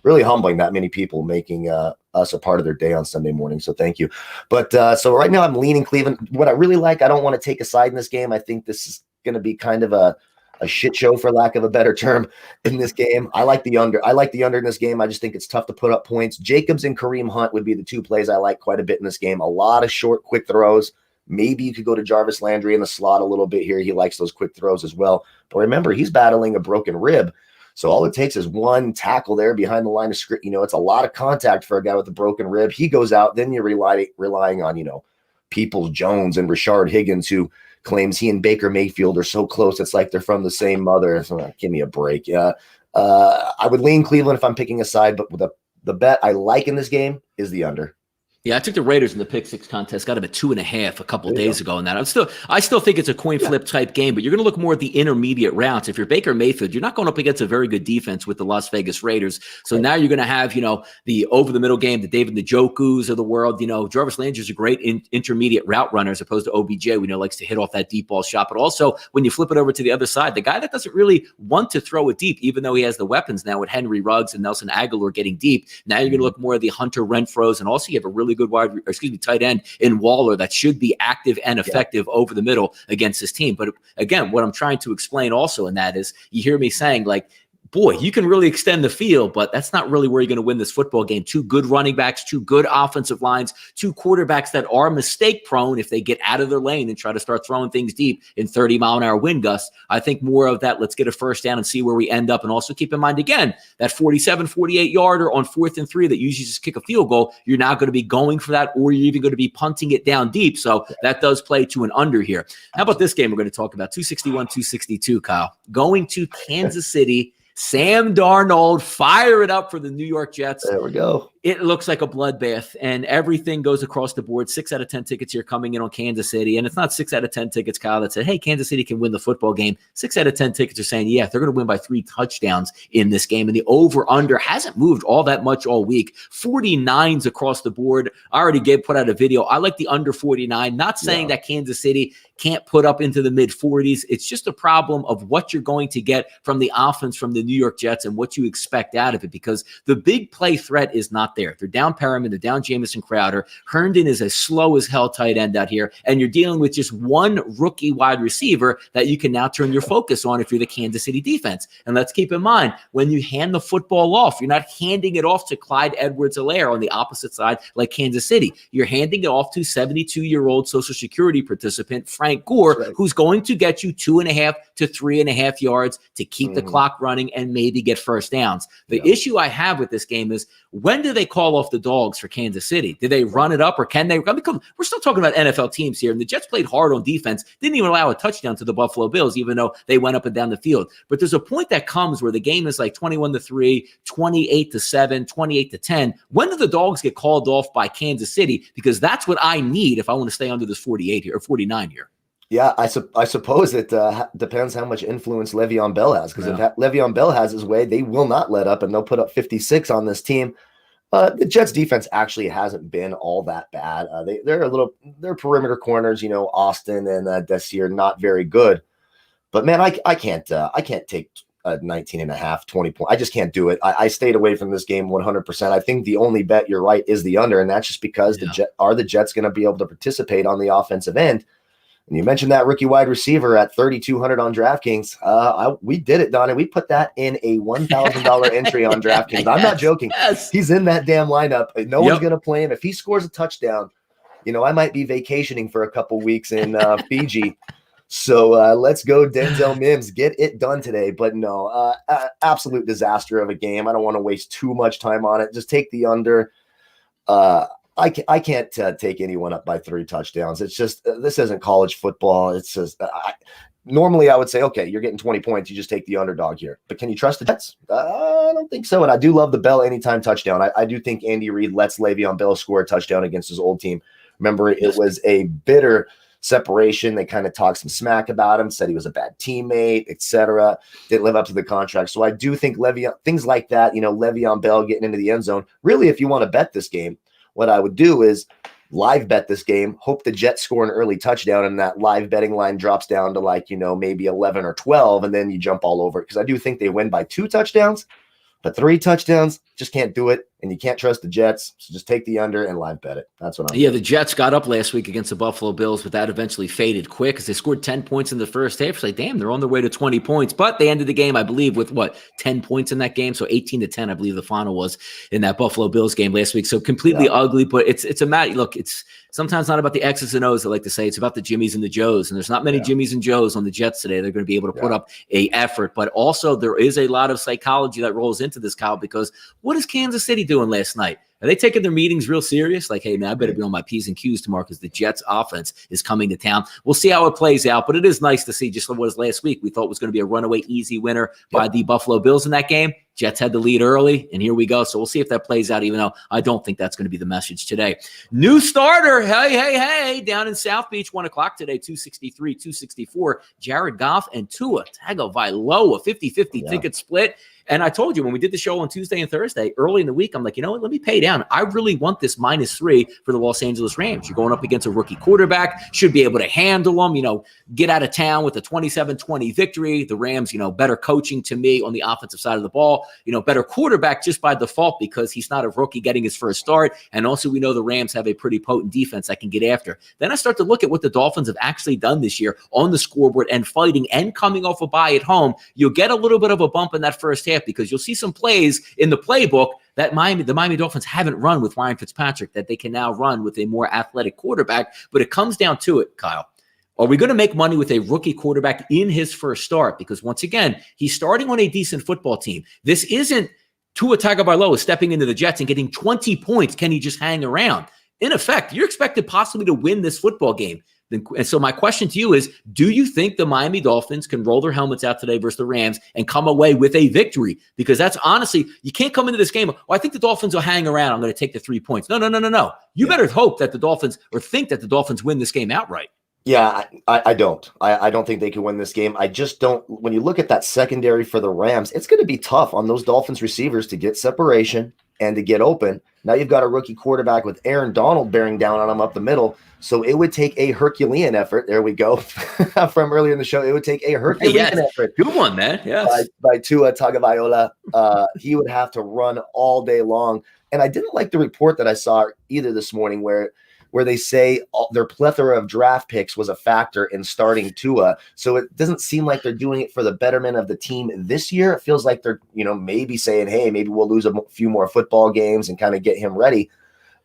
really humbling that many people making us a part of their day on Sunday morning. So thank you. But so right now I'm leaning Cleveland. What I really like, I don't want to take a side in this game. I think this is going to be kind of a shit show, for lack of a better term, in this game. I like the under. I like the under in this game. I just think it's tough to put up points. Jacobs and Kareem Hunt would be the two plays I like quite a bit in this game. A lot of short, quick throws. Maybe you could go to Jarvis Landry in the slot a little bit here. He likes those quick throws as well. But remember, he's battling a broken rib. So all it takes is one tackle there behind the line of script. It's a lot of contact for a guy with a broken rib. He goes out. Then you're relying on, Peoples-Jones and Rashard Higgins, who claims he and Baker Mayfield are so close. It's like they're from the same mother. So, give me a break. I would lean Cleveland if I'm picking a side, but the bet I like in this game is the under. Yeah, I took the Raiders in the pick six contest, got them at 2.5 a couple of days ago in that. I still think it's a coin flip type game, but you're going to look more at the intermediate routes. If you're Baker Mayfield, you're not going up against a very good defense with the Las Vegas Raiders. So now you're going to have, the over the middle game, the David Njokus of the world. Jarvis Landry's a great intermediate route runner as opposed to OBJ. We know likes to hit off that deep ball shot. But also when you flip it over to the other side, the guy that doesn't really want to throw it deep, even though he has the weapons now with Henry Ruggs and Nelson Aguilar getting deep. Now you're going to look more at the Hunter Renfrows, and also you have a really good tight end in Waller that should be active and effective over the middle against this team. But again, what I'm trying to explain also in that is you hear me saying, like, boy, you can really extend the field, but that's not really where you're going to win this football game. Two good running backs, two good offensive lines, two quarterbacks that are mistake prone if they get out of their lane and try to start throwing things deep in 30-mile-an-hour wind gusts. I think more of that, let's get a first down and see where we end up. And also keep in mind, again, that 47, 48-yarder on 4th and 3 that usually just kick a field goal, you're not going to be going for that, or you're even going to be punting it down deep. So that does play to an under here. How about this game we're going to talk about? 261, 262, Kyle. Going to Kansas City. Sam Darnold, fire it up for the New York Jets. There we go. It looks like a bloodbath, and everything goes across the board. 6 out of 10 tickets here coming in on Kansas City, and it's not 6 out of 10 tickets, Kyle, that said, hey, Kansas City can win the football game. 6 out of 10 tickets are saying, yeah, they're going to win by 3 touchdowns in this game, and the over-under hasn't moved all that much all week. 49s across the board. I already put out a video. I like the under 49, not saying that Kansas City can't put up into the mid-40s. It's just a problem of what you're going to get from the offense from the New York Jets and what you expect out of it, because the big play threat is not there. They're down Perriman, they're down Jamison Crowder. Herndon is as slow as hell tight end out here, and you're dealing with just one rookie wide receiver that you can now turn your focus on if you're the Kansas City defense. And let's keep in mind, when you hand the football off, you're not handing it off to Clyde Edwards-Helaire on the opposite side like Kansas City. You're handing it off to 72-year-old Social Security participant Frank Gore, who's going to get you 2.5 to 3.5 yards to keep the clock running and maybe get first downs. The issue I have with this game is, when do they they call off the dogs for Kansas City? Did they run it up, or can they? I mean, we're still talking about NFL teams here, and the Jets played hard on defense, didn't even allow a touchdown to the Buffalo Bills, even though they went up and down the field. But there's a point that comes where the game is like 21-3, 28-7, 28-10. When do the dogs get called off by Kansas City? Because that's what I need if I want to stay under this 48 here or 49 here. Yeah, I suppose it depends how much influence Le'Veon Bell has. Because if Le'Veon Bell has his way, they will not let up, and they'll put up 56 on this team. The Jets defense actually hasn't been all that bad. Their perimeter corners, Austin and Desier, not very good. But man, I can't take 19.5, 20 points. I just can't do it. I stayed away from this game 100%. I think the only bet, you're right, is the under, and that's just because the Jets going to be able to participate on the offensive end? And you mentioned that rookie wide receiver at 3,200 on DraftKings. We did it, Donnie. We put that in a $1,000 entry on DraftKings. Yes, I'm not joking. Yes. He's in that damn lineup. No one's going to play him. If he scores a touchdown, I might be vacationing for a couple weeks in Fiji. So let's go, Denzel Mims. Get it done today. But no, absolute disaster of a game. I don't want to waste too much time on it. Just take the under. I can't take anyone up by 3 touchdowns. It's just this isn't college football. It's just normally I would say, okay, you're getting 20 points. You just take the underdog here. But can you trust the Jets? I don't think so. And I do love the Bell anytime touchdown. I do think Andy Reid lets Le'Veon Bell score a touchdown against his old team. Remember, it was a bitter separation. They kind of talked some smack about him, said he was a bad teammate, etc. Didn't live up to the contract. So I do think things like that, Le'Veon Bell getting into the end zone. Really, if you want to bet this game, what I would do is live bet this game, hope the Jets score an early touchdown, and that live betting line drops down to maybe 11 or 12, and then you jump all over it. Because I do think they win by 2 touchdowns, but 3 touchdowns, just can't do it. And you can't trust the Jets. So just take the under and live bet it. That's what I'm doing. The Jets got up last week against the Buffalo Bills, but that eventually faded quick because they scored 10 points in the first half. It's like, damn, they're on their way to 20 points. But they ended the game, I believe, with 10 points in that game. So 18-10, I believe the final was in that Buffalo Bills game last week. So completely ugly, but it's a matter. Look, it's sometimes not about the X's and O's, I like to say. It's about the Jimmies and the Joes. And there's not many Jimmies and Joes on the Jets today. They're going to be able to put up a effort. But also there is a lot of psychology that rolls into this, Kyle, because what is Kansas City doing last night? Are they taking their meetings real serious? Like, hey, man, I better be on my P's and Q's tomorrow because the Jets offense is coming to town. We'll see how it plays out, but it is nice to see just what was last week. We thought was going to be a runaway easy winner by the Buffalo Bills in that game. Jets had the lead early, and here we go. So we'll see if that plays out, even though I don't think that's going to be the message today. New starter, hey, down in South Beach, 1 o'clock today, 263, 264. Jared Goff and Tua Tagovailoa, 50-50 ticket split. And I told you when we did the show on Tuesday and Thursday, early in the week, I'm like, you know what? Let me pay down. I really want this -3 for the Los Angeles Rams. You're going up against a rookie quarterback, should be able to handle them, get out of town with a 27-20 victory. The Rams, better coaching to me on the offensive side of the ball, better quarterback just by default because he's not a rookie getting his first start. And also we know the Rams have a pretty potent defense that can get after. Then I start to look at what the Dolphins have actually done this year on the scoreboard and fighting and coming off a bye at home. You'll get a little bit of a bump in that first half because you'll see some plays in the playbook that the Miami Dolphins haven't run with Ryan Fitzpatrick that they can now run with a more athletic quarterback. But it comes down to it, Kyle. Are we going to make money with a rookie quarterback in his first start? Because once again, he's starting on a decent football team. This isn't Tua Tagovailoa stepping into the Jets and getting 20 points. Can he just hang around? In effect, you're expected possibly to win this football game. And so my question to you is, do you think the Miami Dolphins can roll their helmets out today versus the Rams and come away with a victory? Because that's honestly, you can't come into this game, I think the Dolphins will hang around. I'm going to take the 3 points. No. You better hope that the Dolphins or think that the Dolphins win this game outright. Yeah, I don't. I don't think they can win this game. I just don't. When you look at that secondary for the Rams, it's going to be tough on those Dolphins receivers to get separation and to get open. Now you've got a rookie quarterback with Aaron Donald bearing down on him up the middle. So it would take a Herculean effort. There we go. From earlier in the show, it would take a Herculean effort. Good one, man. Yes. By Tua Tagovailoa. He would have to run all day long. And I didn't like the report that I saw either this morning where they say their plethora of draft picks was a factor in starting Tua. So it doesn't seem like they're doing it for the betterment of the team this year. It feels like they're, maybe saying, hey, maybe we'll lose a few more football games and kind of get him ready.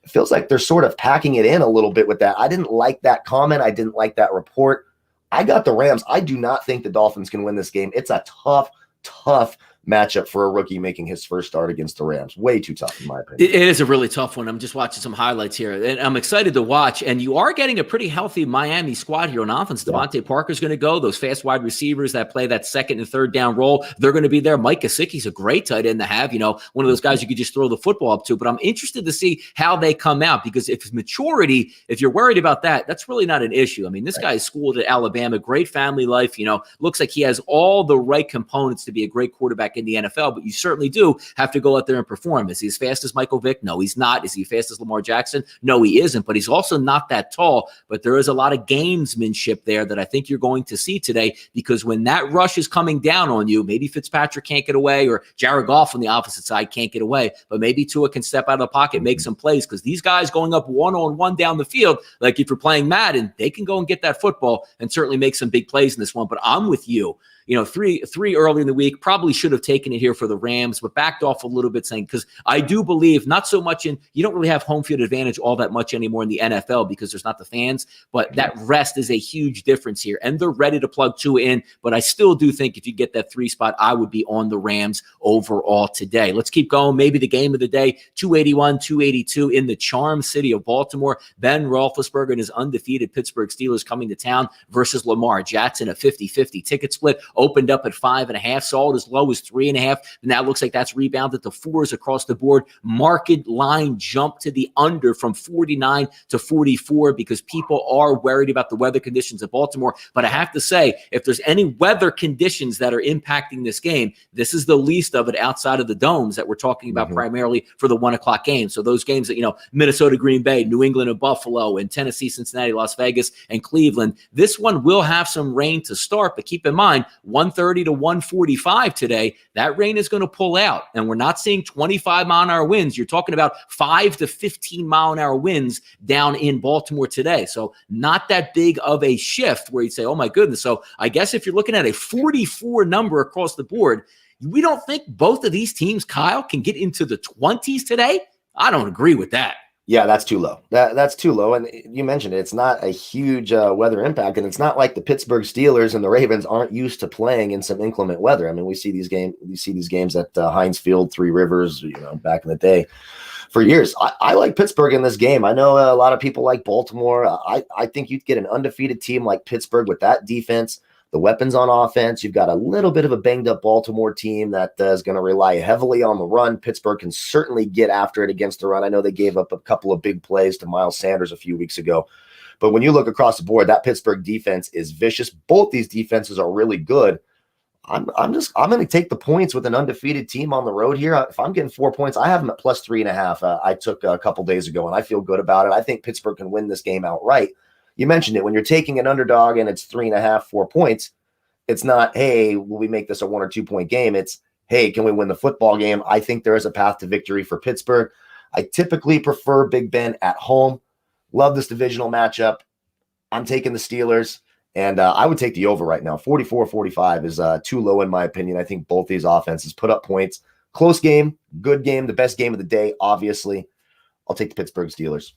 It feels like they're sort of packing it in a little bit with that. I didn't like that comment. I didn't like that report. I got the Rams. I do not think the Dolphins can win this game. It's a tough matchup for a rookie making his first start against the Rams. Way too tough, in my opinion. It is a really tough one. I'm just watching some highlights here, and I'm excited to watch. And you are getting a pretty healthy Miami squad here on offense. Devontae Parker's going to go. Those fast wide receivers that play that second and third down role, they're going to be there. Mike Gesicki's a great tight end to have, one of those guys you could just throw the football up to. But I'm interested to see how they come out, because if it's maturity, if you're worried about that, that's really not an issue. I mean, this guy is schooled at Alabama, great family life, looks like he has all the right components to be a great quarterback in the NFL, but you certainly do have to go out there and perform. Is he as fast as Michael Vick? No, he's not. Is he as fast as Lamar Jackson? No, he isn't, but he's also not that tall. But there is a lot of gamesmanship there that I think you're going to see today, because when that rush is coming down on you, maybe Fitzpatrick can't get away, or Jared Goff on the opposite side can't get away, but maybe Tua can step out of the pocket, make some plays, because these guys going up one-on-one down the field, like if you're playing Madden, they can go and get that football and certainly make some big plays in this one. But I'm with you. Three early in the week, probably should have taken it here for the Rams, but backed off a little bit, saying, because I do believe not so much you don't really have home field advantage all that much anymore in the NFL because there's not the fans, but that rest is a huge difference here. And they're ready to plug Tua in, but I still do think if you get that 3 spot, I would be on the Rams overall today. Let's keep going. Maybe the game of the day, 281, 282 in the charm city of Baltimore. Ben Roethlisberger and his undefeated Pittsburgh Steelers coming to town versus Lamar Jackson, a 50-50 ticket split. Opened up at 5.5, saw it as low as 3.5. And now it looks like that's rebounded to 4s across the board. Market line jump to the under from 49 to 44 because people are worried about the weather conditions of Baltimore. But I have to say, if there's any weather conditions that are impacting this game, this is the least of it outside of the domes that we're talking about primarily for the 1 o'clock game. So those games that, Minnesota, Green Bay, New England and Buffalo, and Tennessee, Cincinnati, Las Vegas, and Cleveland, this one will have some rain to start. But keep in mind, 130 to 145 today, that rain is going to pull out. And we're not seeing 25-mile-an-hour winds. You're talking about 5 to 15-mile-an-hour winds down in Baltimore today. So not that big of a shift where you'd say, oh, my goodness. So I guess if you're looking at a 44 number across the board, we don't think both of these teams, Kyle, can get into the 20s today? I don't agree with that. Yeah, that's too low. That's too low. And you mentioned it. It's not a huge weather impact. And it's not like the Pittsburgh Steelers and the Ravens aren't used to playing in some inclement weather. I mean, we see these games at Heinz Field, Three Rivers, back in the day for years. I like Pittsburgh in this game. I know a lot of people like Baltimore. I think you'd get an undefeated team like Pittsburgh with that defense, the weapons on offense. You've got a little bit of a banged up Baltimore team that is going to rely heavily on the run. Pittsburgh can certainly get after it against the run. I know they gave up a couple of big plays to Miles Sanders a few weeks ago, but when you look across the board, that Pittsburgh defense is vicious. Both these defenses are really good. I'm going to take the points with an undefeated team on the road here. If I'm getting 4 points, I have them at plus 3.5. I took a couple days ago, and I feel good about it. I think Pittsburgh can win this game outright. You mentioned it. When you're taking an underdog and it's 3.5, 4 points, it's not, hey, will we make this a 1 or 2 point game? It's, hey, can we win the football game? I think there is a path to victory for Pittsburgh. I typically prefer Big Ben at home. Love this divisional matchup. I'm taking the Steelers, and I would take the over right now. 44-45 is too low in my opinion. I think both these offenses put up points. Close game, good game, the best game of the day, obviously. I'll take the Pittsburgh Steelers.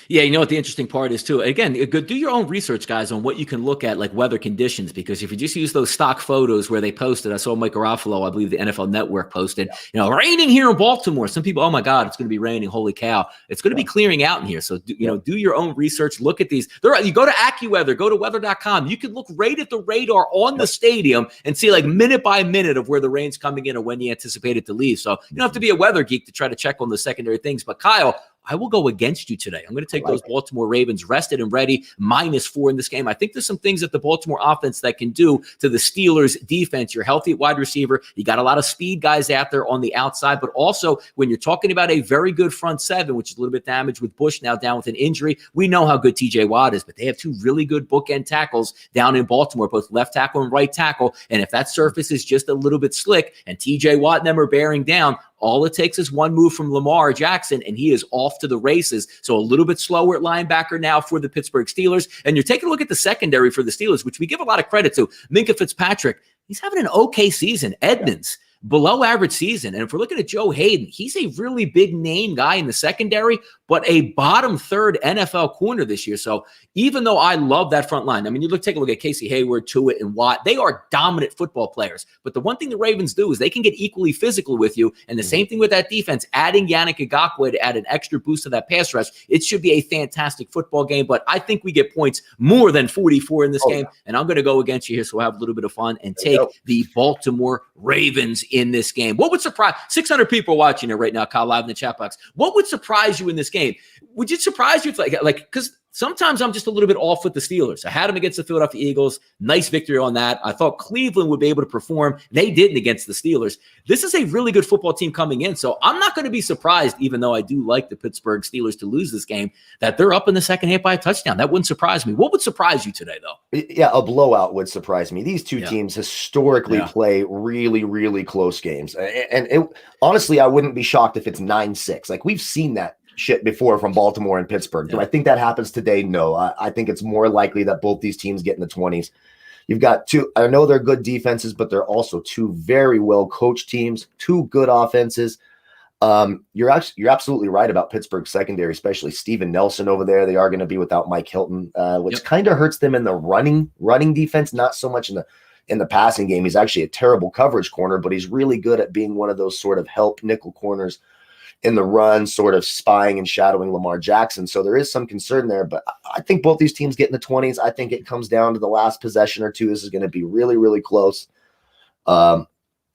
Yeah, you know what the interesting part is too? Again, do your own research, guys, on what you can look at, like weather conditions, because if you just use those stock photos where they posted, I saw Mike Garofalo, I believe the NFL Network posted, raining here in Baltimore. Some people, oh my God, it's going to be raining. Holy cow. It's going to be clearing out in here. So, do your own research. Look at these. You go to AccuWeather, go to weather.com. You can look right at the radar on the stadium and see like minute by minute of where the rain's coming in or when you anticipate it to leave. So you don't have to be a weather geek to try to check on the secondary things. But Kyle, I will go against you today. I'm going to take those Baltimore Ravens rested and ready, -4 in this game. I think there's some things that the Baltimore offense that can do to the Steelers defense. You're healthy at wide receiver. You got a lot of speed guys out there on the outside, but also when you're talking about a very good front seven, which is a little bit damaged with Bush now down with an injury, we know how good TJ Watt is, but they have two really good bookend tackles down in Baltimore, both left tackle and right tackle. And if that surface is just a little bit slick and TJ Watt and them are bearing down, all it takes is one move from Lamar Jackson, and he is off to the races. So a little bit slower at linebacker now for the Pittsburgh Steelers. And you're taking a look at the secondary for the Steelers, which we give a lot of credit to. Minkah Fitzpatrick, he's having an okay season. Edmonds, below average season. And if we're looking at Joe Hayden, he's a really big name guy in the secondary. but a bottom third NFL corner this year. So even though I love that front line, I mean, take a look at Casey Hayward, Tuitt, and Watt. They are dominant football players. But the one thing the Ravens do is they can get equally physical with you. And the same thing with that defense, adding Yannick Ngakoue to add an extra boost to that pass rush. It should be a fantastic football game. But I think we get points more than 44 in this game. Yeah. And I'm going to go against you here, so we'll have a little bit of fun and take the Baltimore Ravens in this game. What would surprise 600 people watching it right now, Kyle, live in the chat box? What would surprise you in this game? Would it surprise you if because sometimes I'm just a little bit off with the Steelers. I had them against the Philadelphia Eagles. Nice victory on that. I thought Cleveland would be able to perform. They didn't against the Steelers. This is a really good football team coming in, so I'm not going to be surprised, even though I do like the Pittsburgh Steelers to lose this game, that they're up in the second half by a touchdown. That wouldn't surprise me. What would surprise you today, though? Yeah, a blowout would surprise me. These two teams historically play really, really close games. And honestly, I wouldn't be shocked if it's 9-6. Like, we've seen that shit before from Baltimore and Pittsburgh. Do I think that happens today? No. I think it's more likely that both these teams get in the 20s. You've got two, I know they're good defenses, but they're also two very well coached teams, two good offenses. You're absolutely right about Pittsburgh's secondary, especially Steven Nelson over there. They are going to be without Mike Hilton, which kind of hurts them in the running defense, not so much in the passing game. He's actually a terrible coverage corner, but he's really good at being one of those sort of help nickel corners in the run, sort of spying and shadowing Lamar Jackson. So there is some concern there, but I think both these teams get in the 20s. I think it comes down to the last possession or two. This is going to be really, really close. A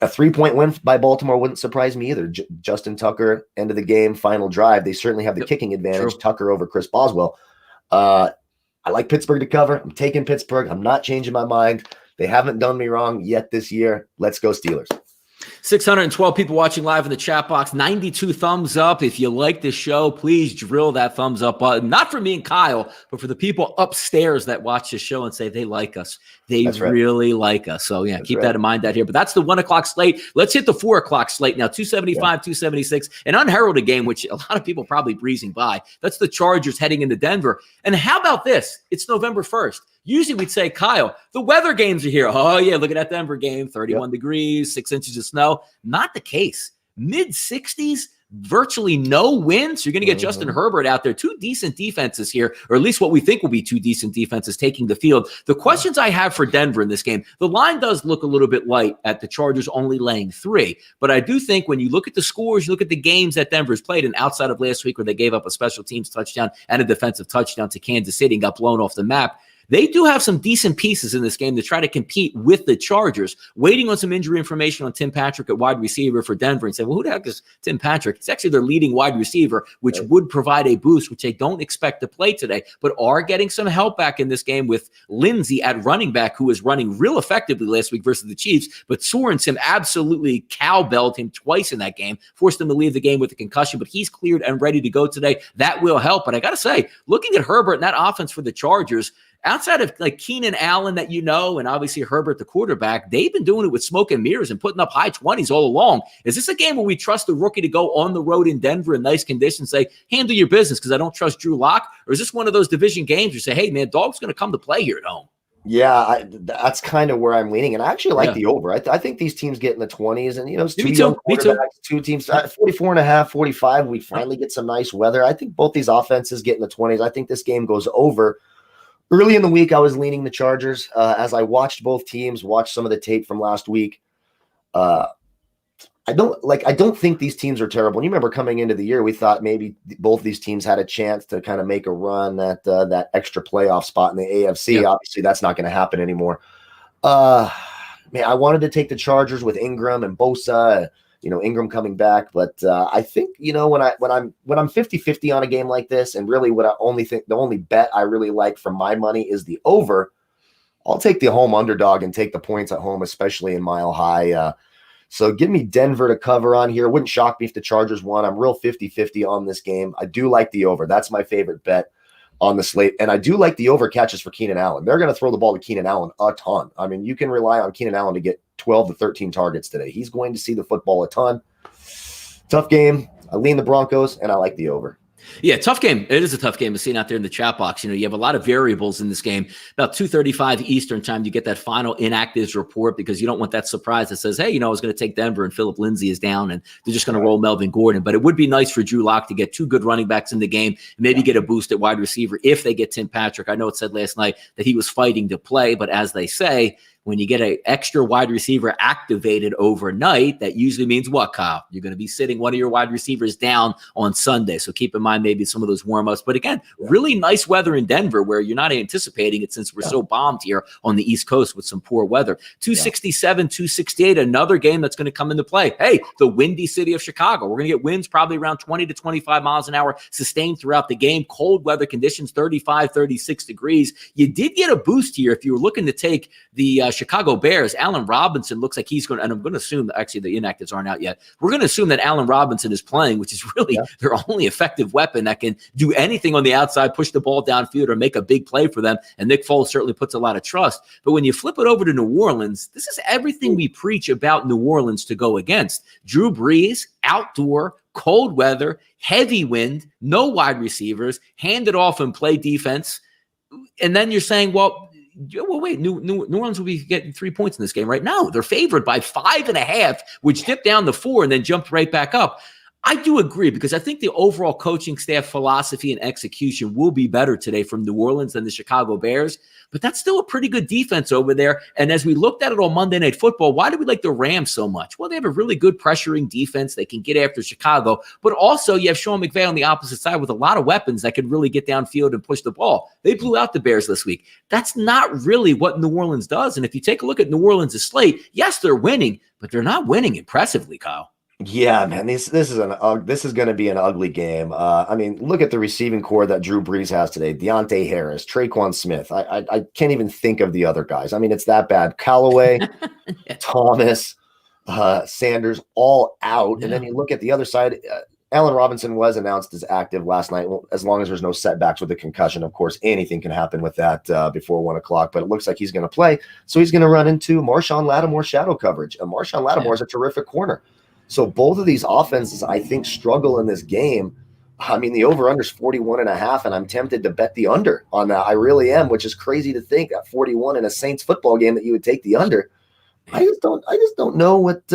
3-point win by Baltimore wouldn't surprise me either. Justin Tucker, end of the game, final drive. They certainly have the kicking advantage. True. Tucker over Chris Boswell. I like Pittsburgh to cover. I'm taking Pittsburgh. I'm not changing my mind. They haven't done me wrong yet this year. Let's go Steelers. 612 people watching live in the chat box, 92 thumbs up. If you like this show, please drill that thumbs up button. Not for me and Kyle, but for the people upstairs that watch the show and say they like us. They really like us. So, keep that in mind out here. But that's the 1 o'clock slate. Let's hit the 4 o'clock slate now. 275, 276, an unheralded game, which a lot of people probably breezing by. That's the Chargers heading into Denver. And how about this? It's November 1st. Usually we'd say, Kyle, the weather games are here. Oh, yeah, look at that Denver game, 31 degrees, 6 inches of snow. Not the case. Mid-60s, virtually no wind. So you're going to get Justin Herbert out there. Two decent defenses here, or at least what we think will be two decent defenses taking the field. The questions I have for Denver in this game, the line does look a little bit light at the Chargers only laying 3. But I do think when you look at the scores, you look at the games that Denver's played, and outside of last week where they gave up a special teams touchdown and a defensive touchdown to Kansas City and got blown off the map, they do have some decent pieces in this game to try to compete with the Chargers. Waiting on some injury information on Tim Patrick at wide receiver for Denver and say, well, who the heck is Tim Patrick? It's actually their leading wide receiver, which would provide a boost, which they don't expect to play today, but are getting some help back in this game with Lindsey at running back, who was running real effectively last week versus the Chiefs, but Sorensen absolutely cowbelled him twice in that game, forced him to leave the game with a concussion, but he's cleared and ready to go today. That will help. But I got to say, looking at Herbert and that offense for the Chargers, outside of like Keenan Allen that and obviously Herbert, the quarterback, they've been doing it with smoke and mirrors and putting up high 20s all along. Is this a game where we trust the rookie to go on the road in Denver in nice conditions, say, handle your business because I don't trust Drew Lock? Or is this one of those division games where you say, hey, man, dog's going to come to play here at home? Yeah, that's kind of where I'm leaning. And I actually like the over. I think these teams get in the 20s. And, it's two young quarterbacks, two teams, 44.5, 45. We finally get some nice weather. I think both these offenses get in the 20s. I think this game goes over. Early in the week, I was leaning the Chargers. As I watched both teams, watched some of the tape from last week. I don't think these teams are terrible. And you remember coming into the year, we thought maybe both these teams had a chance to kind of make a run at that extra playoff spot in the AFC. Yeah. Obviously, that's not going to happen anymore. I wanted to take the Chargers with Ingram and Bosa. Ingram coming back, but I think when I'm 50-50 on a game like this, and really the only bet I really like for my money is the over. I'll take the home underdog and take the points at home, especially in Mile High. So give me Denver to cover on here. Wouldn't shock me if the Chargers won. I'm real 50-50 on this game. I do like the over. That's my favorite bet on the slate. And I do like the over catches for Keenan Allen. They're going to throw the ball to Keenan Allen a ton. I mean, you can rely on Keenan Allen to get 12 to 13 targets today. He's going to see the football a ton. Tough game. I lean the Broncos, and I like the over. Yeah, tough game. It is a tough game to see out there in the chat box. You have a lot of variables in this game. About 2:35 Eastern time, you get that final inactives report because you don't want that surprise that says, hey, I was going to take Denver and Phillip Lindsay is down and they're just going to roll Melvin Gordon. But it would be nice for Drew Lock to get two good running backs in the game and maybe get a boost at wide receiver if they get Tim Patrick. I know it said last night that he was fighting to play, but as they say, when you get an extra wide receiver activated overnight, that usually means what, Kyle? You're going to be sitting one of your wide receivers down on Sunday. So keep in mind maybe some of those warm-ups. But again, really nice weather in Denver where you're not anticipating it since we're so bombed here on the East Coast with some poor weather. 267, 268, another game that's going to come into play. Hey, the windy city of Chicago. We're going to get winds probably around 20 to 25 miles an hour sustained throughout the game. Cold weather conditions, 35, 36 degrees. You did get a boost here if you were looking to take the Chicago Bears. Allen Robinson looks like he's going to, and I'm going to assume that actually the inactives aren't out yet. We're going to assume that Allen Robinson is playing, which is really their only effective weapon that can do anything on the outside, push the ball downfield or make a big play for them. And Nick Foles certainly puts a lot of trust. But when you flip it over to New Orleans, this is everything we preach about New Orleans to go against. Drew Brees, outdoor, cold weather, heavy wind, no wide receivers, hand it off and play defense. And then you're saying, well, wait, New Orleans will be getting 3 points in this game, right? No, they're favored by 5.5, which dipped down to 4 and then jumped right back up. I do agree because I think the overall coaching staff philosophy and execution will be better today from New Orleans than the Chicago Bears, but that's still a pretty good defense over there. And as we looked at it on Monday Night Football, why do we like the Rams so much? Well, they have a really good pressuring defense. They can get after Chicago, but also you have Sean McVay on the opposite side with a lot of weapons that can really get downfield and push the ball. They blew out the Bears this week. That's not really what New Orleans does. And if you take a look at New Orleans' slate, yes, they're winning, but they're not winning impressively, Kyle. Yeah, man, this is going to be an ugly game. I mean, look at the receiving core that Drew Brees has today. Deontay Harris, Traquan Smith. I can't even think of the other guys. I mean, it's that bad. Callaway, Thomas, Sanders, all out. And then you look at the other side. Allen Robinson was announced as active last night. Well, as long as there's no setbacks with the concussion, of course, anything can happen with that before 1 o'clock. But it looks like he's going to play. So he's going to run into Marshawn Lattimore shadow coverage. And Marshawn Lattimore is a terrific corner. So both of these offenses, I think, struggle in this game. I mean, the over-under is 41.5, and I'm tempted to bet the under on that. I really am, which is crazy to think at 41 in a Saints football game that you would take the under. I just don't know what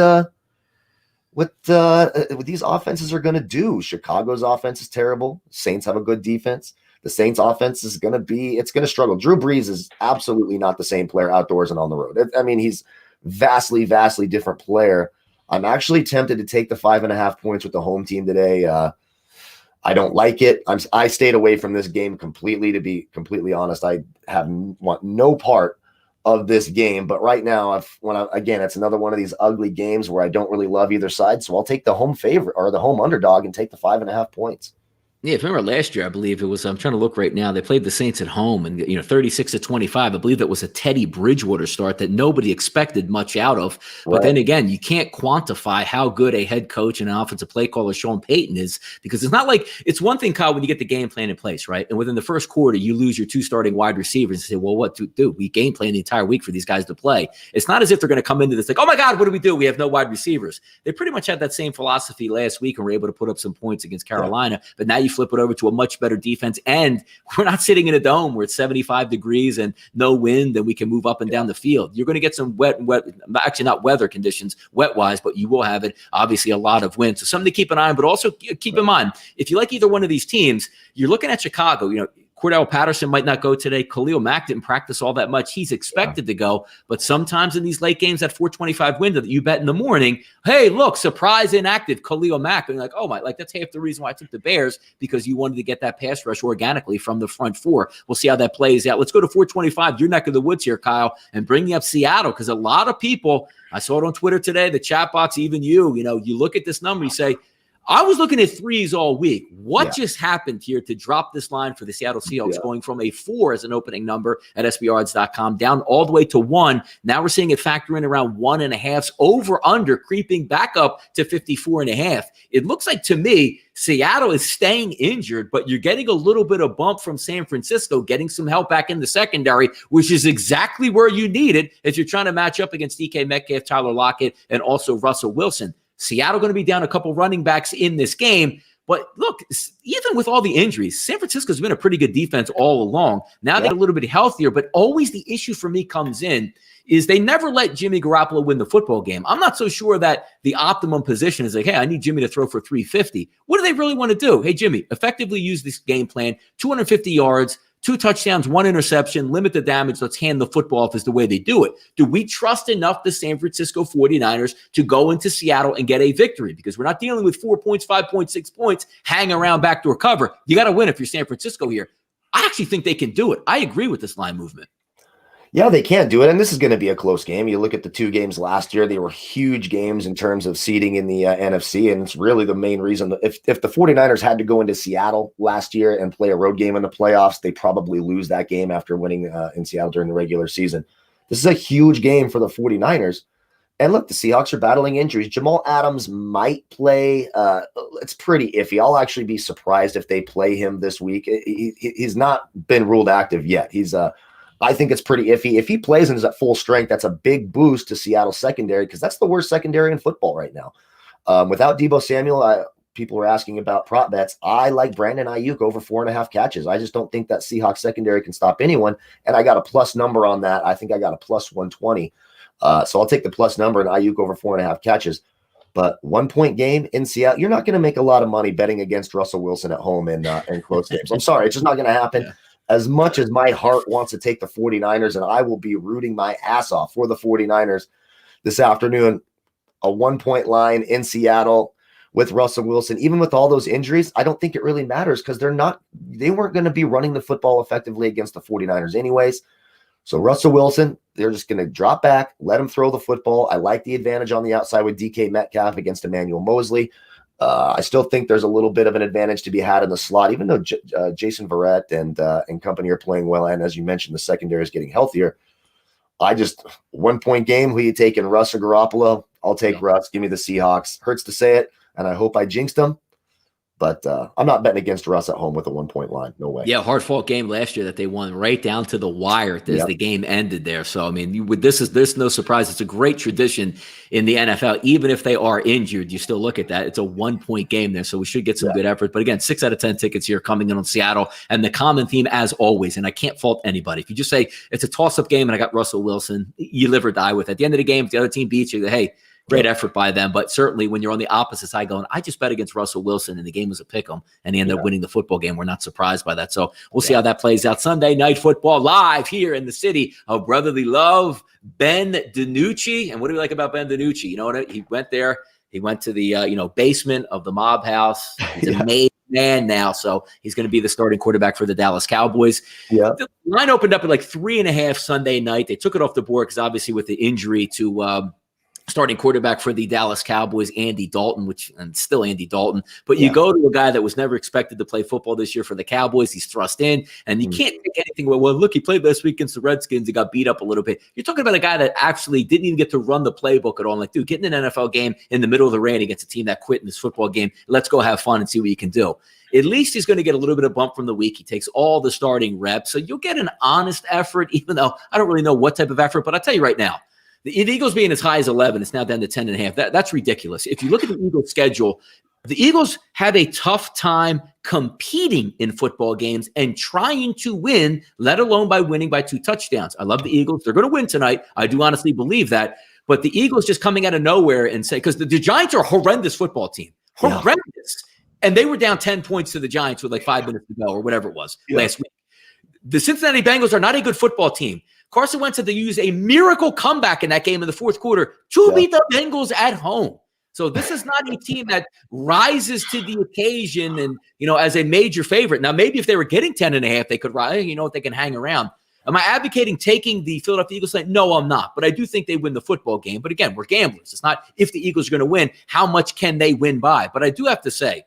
these offenses are going to do. Chicago's offense is terrible. Saints have a good defense. The Saints offense is going to struggle. Drew Brees is absolutely not the same player outdoors and on the road. I mean, he's vastly, vastly different player. I'm actually tempted to take the 5.5 points with the home team today. I don't like it. I stayed away from this game completely, to be completely honest. I want no part of this game. But right now, again, it's another one of these ugly games where I don't really love either side. So I'll take the home favorite or the home underdog and take the 5.5 points. Yeah, if you remember last year, I believe it was, I'm trying to look right now, they played the Saints at home and, 36-25. I believe that was a Teddy Bridgewater start that nobody expected much out of. But then again, you can't quantify how good a head coach and an offensive play caller Sean Payton is, because it's not like, it's one thing, Kyle, when you get the game plan in place, right? And within the first quarter, you lose your 2 starting wide receivers and say, well, what to do? We game plan the entire week for these guys to play. It's not as if they're going to come into this like, oh my God, what do we do? We have no wide receivers. They pretty much had that same philosophy last week and were able to put up some points against Carolina. But now you flip it over to a much better defense, and we're not sitting in a dome where it's 75 degrees and no wind and we can move up and down the field. You're going to get some wet, actually not weather conditions, wet-wise, but you will have it, obviously, a lot of wind. So something to keep an eye on, but also keep in mind, if you like either one of these teams, you're looking at Chicago, Cordell Patterson might not go today. Khalil Mack didn't practice all that much. He's expected to go, but sometimes in these late games, that 425 window that you bet in the morning, hey, look, surprise inactive Khalil Mack. And you're like, oh my, that's half the reason why I took the Bears, because you wanted to get that pass rush organically from the front four. We'll see how that plays out. Let's go to 425, your neck of the woods here, Kyle, and bringing up Seattle, because a lot of people, I saw it on Twitter today, the chat box, even you look at this number, you say, I was looking at 3s all week. What just happened here to drop this line for the Seattle Seahawks, going from a 4 as an opening number at SBRodds.com down all the way to 1? Now we're seeing it factor in around 1.5, over under creeping back up to 54.5. It looks like to me, Seattle is staying injured, but you're getting a little bit of bump from San Francisco, getting some help back in the secondary, which is exactly where you need it if you're trying to match up against DK Metcalf, Tyler Lockett, and also Russell Wilson. Seattle going to be down a couple running backs in this game, But look, even with all the injuries, San Francisco's been a pretty good defense all along. Now they're a little bit healthier, but always the issue for me comes in is they never let Jimmy Garoppolo win the football game. I'm not so sure that the optimum position is like, hey, I need Jimmy to throw for 350. What do they really want to do? Hey, Jimmy, effectively use this game plan, 250 yards, 2 touchdowns, 1 interception, limit the damage. Let's hand the football off is the way they do it. Do we trust enough the San Francisco 49ers to go into Seattle and get a victory? Because we're not dealing with 4 points, 5 points, 6 points, hang around backdoor cover. You got to win if you're San Francisco here. I actually think they can do it. I agree with this line movement. Yeah, they can do it, and this is going to be a close game. You look at the 2 games last year, they were huge games in terms of seeding in the NFC, and it's really the main reason. That if the 49ers had to go into Seattle last year and play a road game in the playoffs, they probably lose that game after winning in Seattle during the regular season. This is a huge game for the 49ers. And look, the Seahawks are battling injuries. Jamal Adams might play. It's pretty iffy. I'll actually be surprised if they play him this week. He's not been ruled active yet. I think it's pretty iffy. If he plays and is at full strength, that's a big boost to Seattle's secondary because that's the worst secondary in football right now. Without Deebo Samuel, people were asking about prop bets. I like Brandon Ayuk over 4.5 catches. I just don't think that Seahawks secondary can stop anyone, and I got a plus number on that. I think I got a plus 120. So I'll take the plus number and Ayuk over 4.5 catches. But 1 point game in Seattle, you're not going to make a lot of money betting against Russell Wilson at home in close games. I'm sorry, it's just not going to happen. Yeah. As much as my heart wants to take the 49ers, and I will be rooting my ass off for the 49ers this afternoon, a 1 point line in Seattle with Russell Wilson, even with all those injuries, I don't think it really matters because they weren't going to be running the football effectively against the 49ers anyways. So Russell Wilson, they're just going to drop back, let him throw the football. I like the advantage on the outside with DK Metcalf against Emmanuel Mosley. I still think there's a little bit of an advantage to be had in the slot, even though Jason Verrett and company are playing well. And as you mentioned, the secondary is getting healthier. 1 point game. Who you taking, Russ or Garoppolo? I'll take Russ. Give me the Seahawks. Hurts to say it, and I hope I jinxed them. But I'm not betting against Russ at home with a 1 point line. No way. Yeah, hard-fought game last year that they won right down to the wire as the game ended there. So, I mean, this no surprise. It's a great tradition in the NFL. Even if they are injured, you still look at that. It's a 1 point game there, so we should get some good effort. But again, 6 out of 10 tickets here coming in on Seattle. And the common theme, as always, and I can't fault anybody. If you just say it's a toss-up game and I got Russell Wilson, you live or die with it. At the end of the game, if the other team beats you, hey, great effort by them. But certainly when you're on the opposite side going, I just bet against Russell Wilson and the game was a pick 'em and he ended up winning the football game. We're not surprised by that. So we'll see how that plays out. Sunday Night Football live here in the city of brotherly love. Ben DiNucci. And what do we like about Ben DiNucci? You know what? He went there. He went to the basement of the mob house. He's a made man now. So he's going to be the starting quarterback for the Dallas Cowboys. Yeah. The line opened up at like 3.5 Sunday night. They took it off the board because obviously with the injury to starting quarterback for the Dallas Cowboys, Andy Dalton, and still Andy Dalton. But you go to a guy that was never expected to play football this year for the Cowboys. He's thrust in, and you can't take anything away. Well, look, he played last week against the Redskins. He got beat up a little bit. You're talking about a guy that actually didn't even get to run the playbook at all. Like, dude, get in an NFL game in the middle of the rain against a team that quit in this football game. Let's go have fun and see what you can do. At least he's going to get a little bit of bump from the week. He takes all the starting reps. So you'll get an honest effort, even though I don't really know what type of effort. But I'll tell you right now, the Eagles being as high as 11, it's now down to 10.5. That's ridiculous. If you look at the Eagles' schedule, the Eagles have a tough time competing in football games and trying to win, let alone by winning by 2 touchdowns. I love the Eagles. They're going to win tonight. I do honestly believe that. But the Eagles just coming out of nowhere and say, because the Giants are a horrendous football team. Horrendous. Yeah. And they were down 10 points to the Giants with like 5 minutes to go or whatever it was last week. The Cincinnati Bengals are not a good football team. Carson Wentz had to use a miracle comeback in that game in the fourth quarter to beat the Bengals at home. So this is not a team that rises to the occasion and, as a major favorite. Now, maybe if they were getting 10.5, they could rise, they can hang around. Am I advocating taking the Philadelphia Eagles? No, I'm not. But I do think they win the football game. But again, we're gamblers. It's not if the Eagles are going to win, how much can they win by? But I do have to say,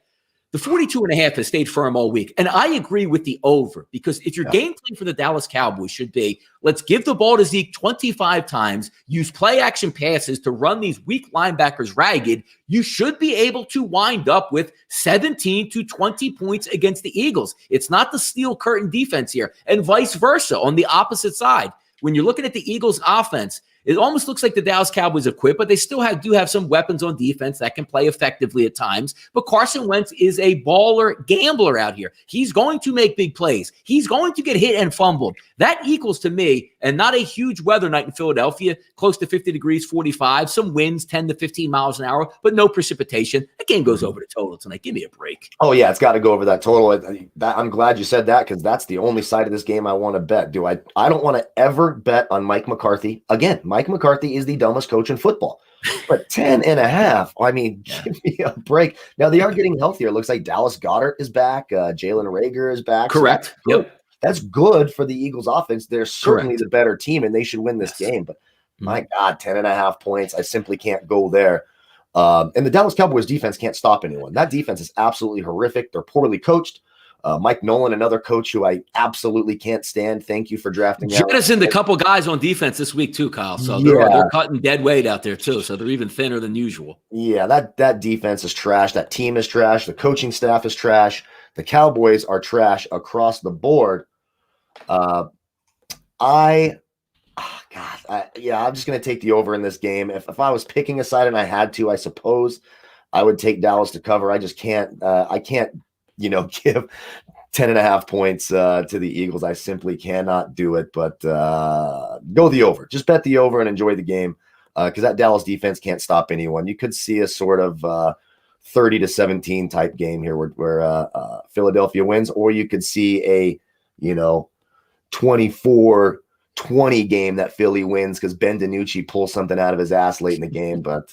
the 42.5 has stayed firm all week. And I agree with the over because if your game plan for the Dallas Cowboys should be, let's give the ball to Zeke 25 times, use play action passes to run these weak linebackers ragged, you should be able to wind up with 17 to 20 points against the Eagles. It's not the steel curtain defense here and vice versa on the opposite side. When you're looking at the Eagles offense, It almost looks like the Dallas Cowboys have quit, but they still do have some weapons on defense that can play effectively at times. But Carson Wentz is a baller gambler out here. He's going to make big plays. He's going to get hit and fumbled. That equals to me, and not a huge weather night in Philadelphia, close to 50 degrees, 45, some winds, 10 to 15 miles an hour, but no precipitation. That game goes over the total tonight. Give me a break. Oh, yeah, it's got to go over that total. I'm glad you said that because that's the only side of this game I want to bet. I don't want to ever bet on Mike McCarthy. Again, Mike McCarthy is the dumbest coach in football. But 10.5, I mean, give me a break. Now, they are getting healthier. It looks like Dallas Goedert is back. Jalen Reagor is back. Correct. So that's good for the Eagles offense. They're certainly the better team, and they should win this game. But my God, 10.5 points. I simply can't go there. And the Dallas Cowboys defense can't stop anyone. That defense is absolutely horrific. They're poorly coached. Mike Nolan, another coach who I absolutely can't stand. Thank you for drafting. Jettisoned a couple guys on defense this week too, Kyle. So they're cutting dead weight out there too. So they're even thinner than usual. Yeah, that defense is trash. That team is trash. The coaching staff is trash. The Cowboys are trash across the board. I'm just going to take the over in this game. If I was picking a side and I had to, I suppose I would take Dallas to cover. I just can't. I can't. Give 10.5 points to the Eagles. I simply cannot do it, but go the over. Just bet the over and enjoy the game because that Dallas defense can't stop anyone. You could see a sort of 30-17 type game here where Philadelphia wins, or you could see a 24-20 game that Philly wins because Ben DiNucci pulls something out of his ass late in the game. But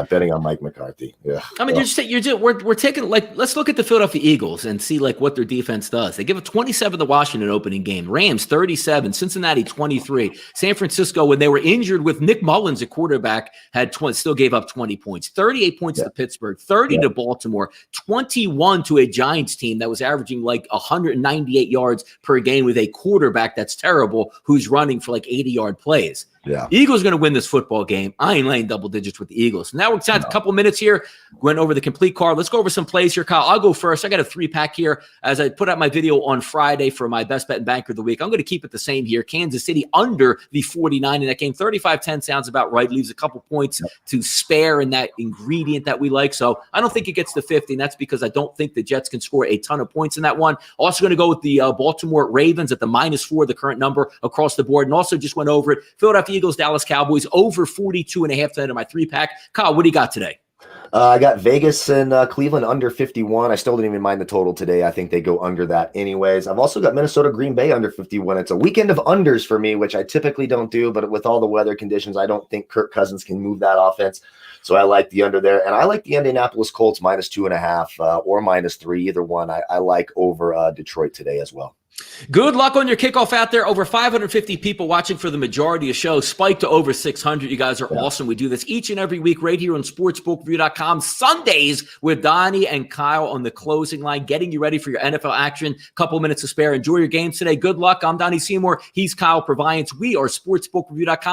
betting on Mike McCarthy. I mean, we're taking let's look at the Philadelphia Eagles and see what their defense does. They give a 27 to Washington opening game, Rams 37, Cincinnati 23, San Francisco when they were injured with Nick Mullins at quarterback still gave up 20 points, 38 points to Pittsburgh, 30 to Baltimore, 21 to a Giants team that was averaging 198 yards per game with a quarterback that's terrible, who's running for 80-yard plays. Yeah. Eagles going to win this football game. I ain't laying double digits with the Eagles. Now we're a couple minutes here, going over the complete card. Let's go over some plays here, Kyle. I'll go first. I got a 3-pack here as I put out my video on Friday for my best bet and banker of the week. I'm going to keep it the same here. Kansas City under the 49 in that game. 35-10 sounds about right. Leaves a couple points to spare in that ingredient that we like. So I don't think it gets to 50, and that's because I don't think the Jets can score a ton of points in that one. Also going to go with the Baltimore Ravens at the -4, the current number across the board, and also just went over it. Philadelphia Eagles, Dallas Cowboys over 42.5 tonight in my 3-pack. Kyle, what do you got today? I got Vegas and Cleveland under 51. I still didn't even mind the total today. I think they go under that anyways. I've also got Minnesota Green Bay under 51. It's a weekend of unders for me, which I typically don't do, but with all the weather conditions, I don't think Kirk Cousins can move that offense. So I like the under there. And I like the Indianapolis Colts -2.5 or -3, either one. I like over Detroit today as well. Good luck on your kickoff out there. Over 550 people watching for the majority of shows. Spiked to over 600. You guys are awesome. We do this each and every week right here on sportsbookreview.com. Sundays with Donnie and Kyle on the closing line, getting you ready for your NFL action. Couple minutes to spare. Enjoy your games today. Good luck. I'm Donnie Seymour. He's Kyle Purviance. We are sportsbookreview.com.